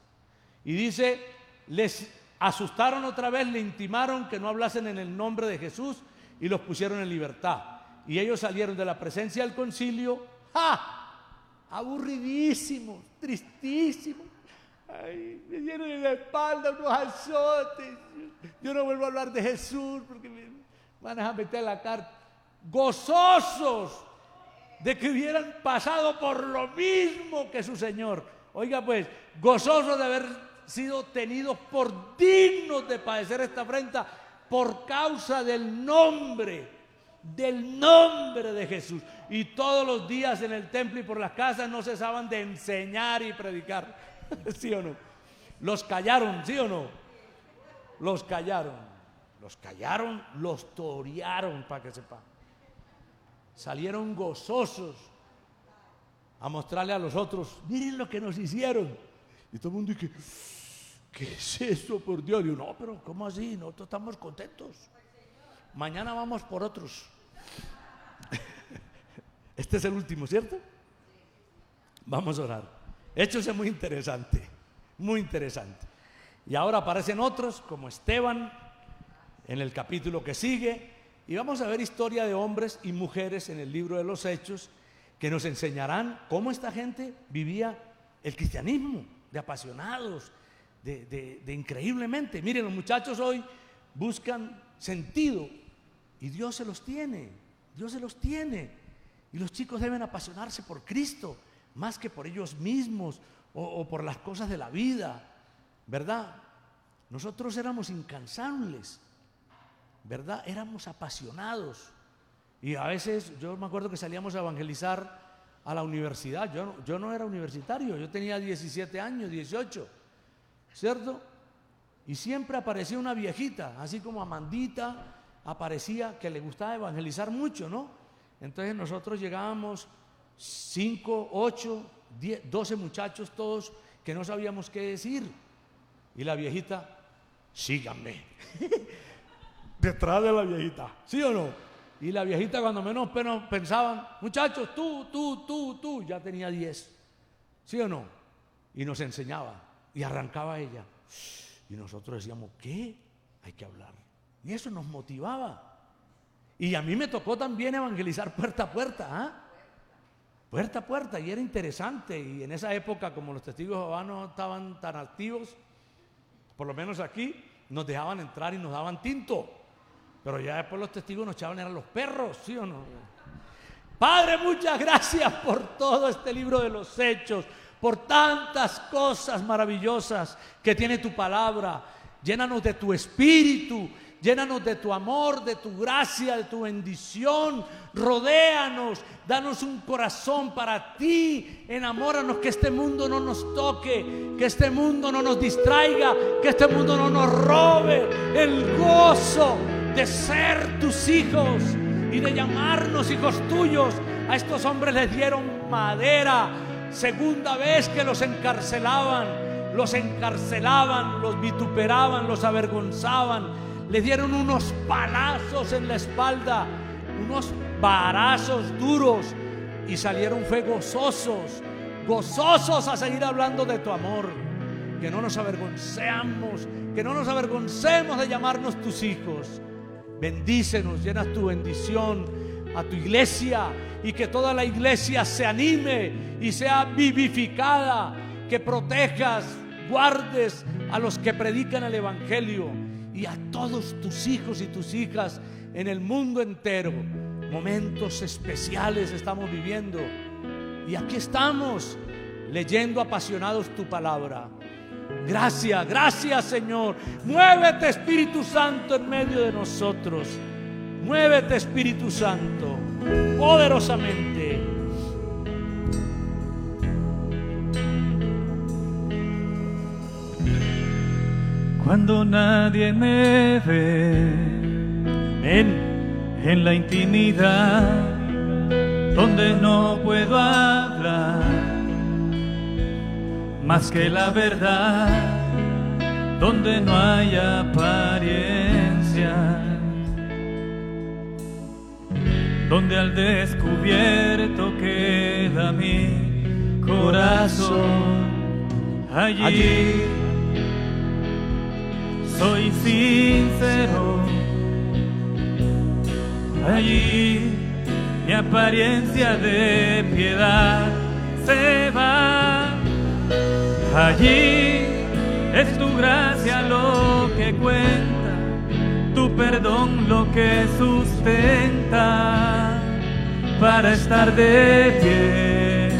S4: Y dice, les asustaron otra vez, le intimaron que no hablasen en el nombre de Jesús y los pusieron en libertad. Y ellos salieron de la presencia del concilio, ¡ja!, aburridísimos, tristísimos. Ay, me dieron en la espalda unos azotes. Yo no vuelvo a hablar de Jesús porque me van a meter a la cárcel. Gozosos de que hubieran pasado por lo mismo que su Señor. Oiga pues, gozosos de haber sido tenidos por dignos de padecer esta afrenta por causa del nombre de Jesús. Y todos los días en el templo y por las casas no cesaban de enseñar y predicar. ¿Sí o no? Los callaron, ¿sí o no? Los callaron, los torearon, para que sepan. Salieron gozosos a mostrarle a los otros, miren lo que nos hicieron. Y todo el mundo dice, ¿qué es eso, por Dios? Y yo, no, pero ¿cómo así? Nosotros estamos contentos. Mañana vamos por otros. Este es el último, ¿cierto? Vamos a orar. Hechos es muy interesante, muy interesante. Y ahora aparecen otros como Esteban en el capítulo que sigue. Y vamos a ver historia de hombres y mujeres en el libro de los Hechos que nos enseñarán cómo esta gente vivía el cristianismo, de apasionados, de increíblemente. Miren, los muchachos hoy buscan sentido y Dios se los tiene, Dios se los tiene. Y los chicos deben apasionarse por Cristo más que por ellos mismos o por las cosas de la vida, ¿verdad? Nosotros éramos incansables, ¿verdad? Éramos apasionados. Y a veces, yo me acuerdo que salíamos a evangelizar a la universidad. Yo no era universitario, yo tenía 17 años, 18, ¿cierto? Y siempre aparecía una viejita, así como Amandita aparecía, que le gustaba evangelizar mucho, ¿no? Entonces nosotros llegábamos 5, 8, 10, 12 muchachos todos que no sabíamos qué decir. Y la viejita, síganme. Detrás de la viejita, ¿sí o no? Y la viejita cuando menos pensaban, muchachos, tú, ya tenía 10, ¿sí o no? Y nos enseñaba y arrancaba ella. Y nosotros decíamos, ¿qué? Hay que hablar. Y eso nos motivaba. Y a mí me tocó también evangelizar puerta a puerta, ¿ah? Puerta a puerta, y era interesante. Y en esa época, como los testigos de Jehová no estaban tan activos, por lo menos aquí, nos dejaban entrar y nos daban tinto. Pero ya después los testigos nos echaban, eran los perros, ¿sí o no? Padre, muchas gracias por todo este libro de los Hechos, por tantas cosas maravillosas que tiene tu palabra. Llénanos de tu espíritu, llénanos de tu amor, de tu gracia, de tu bendición. Rodéanos, danos un corazón para ti. Enamóranos, que este mundo no nos toque, que este mundo no nos distraiga, que este mundo no nos robe el gozo de ser tus hijos y de llamarnos hijos tuyos. A estos hombres les dieron madera. Segunda vez que los encarcelaban, los vituperaban, los avergonzaban, les dieron unos palazos en la espalda, unos varazos duros, y salieron fue gozosos a seguir hablando de tu amor. Que no nos avergoncemos, que no nos avergoncemos de llamarnos tus hijos. Bendícenos, llena tu bendición a tu iglesia, y que toda la iglesia se anime y sea vivificada. Que protejas, guardes a los que predican el evangelio y a todos tus hijos y tus hijas en el mundo entero. Momentos especiales estamos viviendo, y aquí estamos leyendo apasionados tu palabra. Gracias, gracias, Señor. Muévete, Espíritu Santo, en medio de nosotros. Muévete, Espíritu Santo, poderosamente.
S3: Cuando nadie me ve, en la intimidad, donde no puedo hablar más que la verdad, donde no hay apariencia, donde al descubierto queda mi corazón. Allí soy sincero, allí mi apariencia de piedad se va. Allí es tu gracia lo que cuenta, tu perdón lo que sustenta para estar de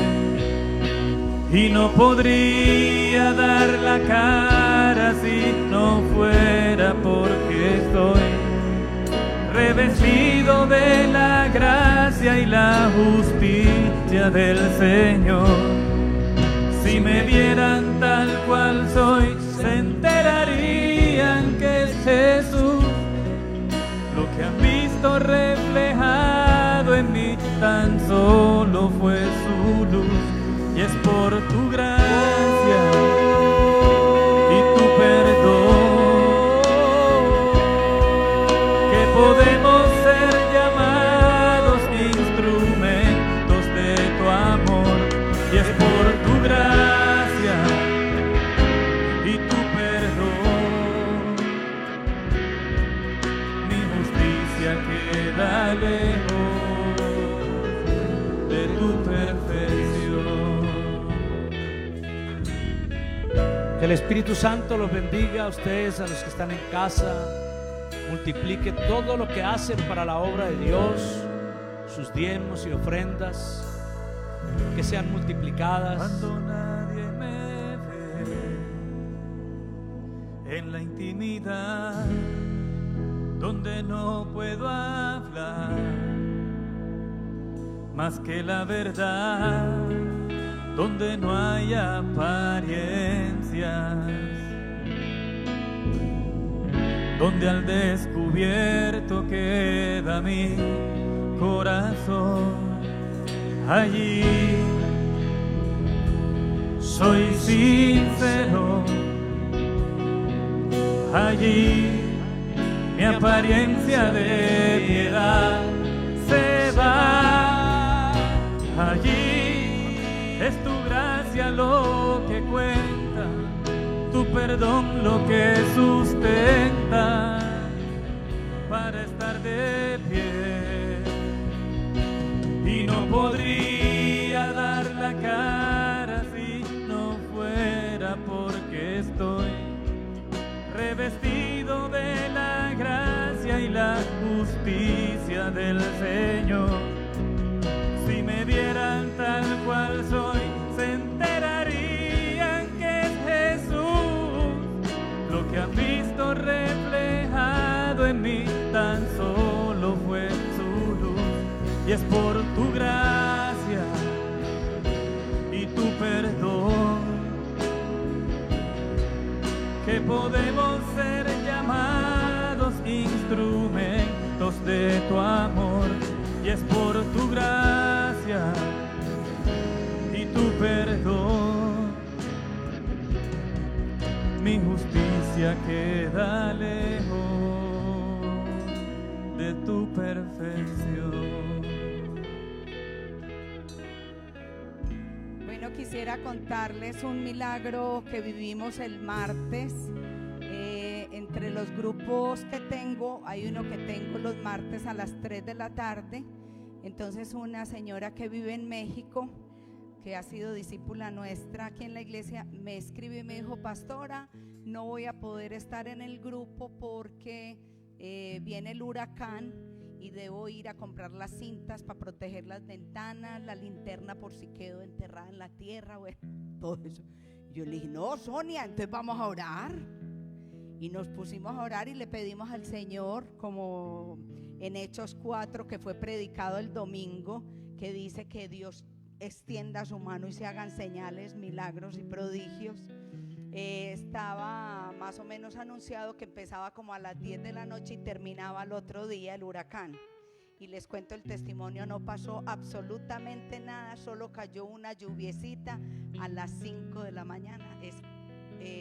S3: pie. Y no podría dar la cara si no fuera porque estoy revestido de la gracia y la justicia del Señor. Si me vieran tal cual soy, se enterarían que es Jesús. Lo que han visto reflejado en mí tan solo fue su luz. Y es por tu gracia y tu perdón que podemos ser llamados instrumentos de tu amor. Y es por tu gracia y tu perdón, mi justicia queda lejos de tu perfección.
S4: Que el Espíritu Santo los bendiga a ustedes, a los que están en casa. Multiplique todo lo que hacen para la obra de Dios, sus diezmos y ofrendas, que sean multiplicadas.
S3: Cuando nadie me ve en la intimidad, donde no puedo hablar más que la verdad, donde no hay apariencias, donde al descubierto queda mi corazón. Allí soy sincero, allí mi apariencia de piedad se va. Allí es tu gracia lo que cuenta, tu perdón lo que sustenta para estar de pie. Y no podría dar la cara si no fuera porque estoy revestido de la gracia y la justicia del Señor. Si me vieran tal cual soy, se enterarían que es Jesús. Lo que han visto reflejado en mí tan solo fue su luz. Y es por tu gracia y tu perdón que podemos ser llamados instrumentos de tu amor. Y es por tu gracia y tu perdón, mi justicia queda lejos de tu perfección.
S1: Bueno, quisiera contarles un milagro que vivimos el martes. Entre los grupos que tengo, hay uno que tengo los martes a las 3 de la tarde. Entonces una señora que vive en México, que ha sido discípula nuestra aquí en la iglesia, me escribió y me dijo: pastora, no voy a poder estar en el grupo porque viene el huracán y debo ir a comprar las cintas para proteger las ventanas, la linterna por si quedo enterrada en la tierra, bueno, todo eso. Yo le dije: no, Sonia, entonces vamos a orar. Y nos pusimos a orar y le pedimos al Señor, como en Hechos 4, que fue predicado el domingo, que dice que Dios extienda su mano y se hagan señales, milagros y prodigios. Estaba más o menos anunciado que empezaba como a las 10 de la noche y terminaba el otro día el huracán. Y les cuento el testimonio, no pasó absolutamente nada, solo cayó una lluviecita a las 5 de la mañana.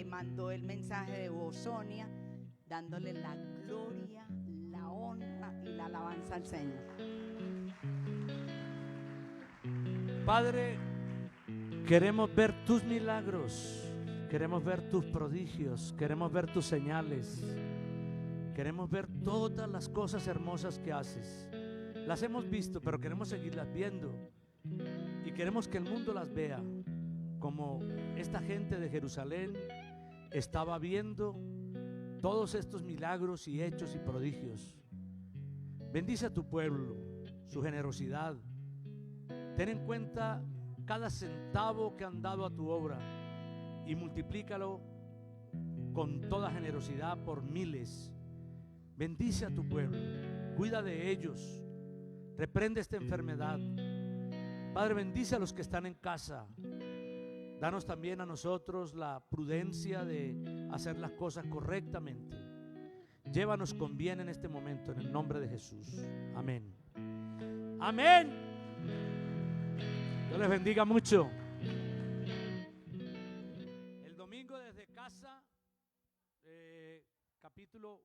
S1: Mandó el mensaje de voz Sonia, dándole la gloria, la honra y la alabanza al Señor.
S4: Padre, queremos ver tus milagros, queremos ver tus prodigios, queremos ver tus señales, queremos ver todas las cosas hermosas que haces. Las hemos visto, pero queremos seguirlas viendo y queremos que el mundo las vea, como esta gente de Jerusalén estaba viendo todos estos milagros y hechos y prodigios. Bendice a tu pueblo, su generosidad. Ten en cuenta cada centavo que han dado a tu obra y multiplícalo con toda generosidad por miles. Bendice a tu pueblo, cuida de ellos, reprende esta enfermedad. Padre, bendice a los que están en casa. Danos también a nosotros la prudencia de hacer las cosas correctamente. Llévanos con bien en este momento, en el nombre de Jesús. Amén. Amén. Dios les bendiga mucho. El domingo desde casa, capítulo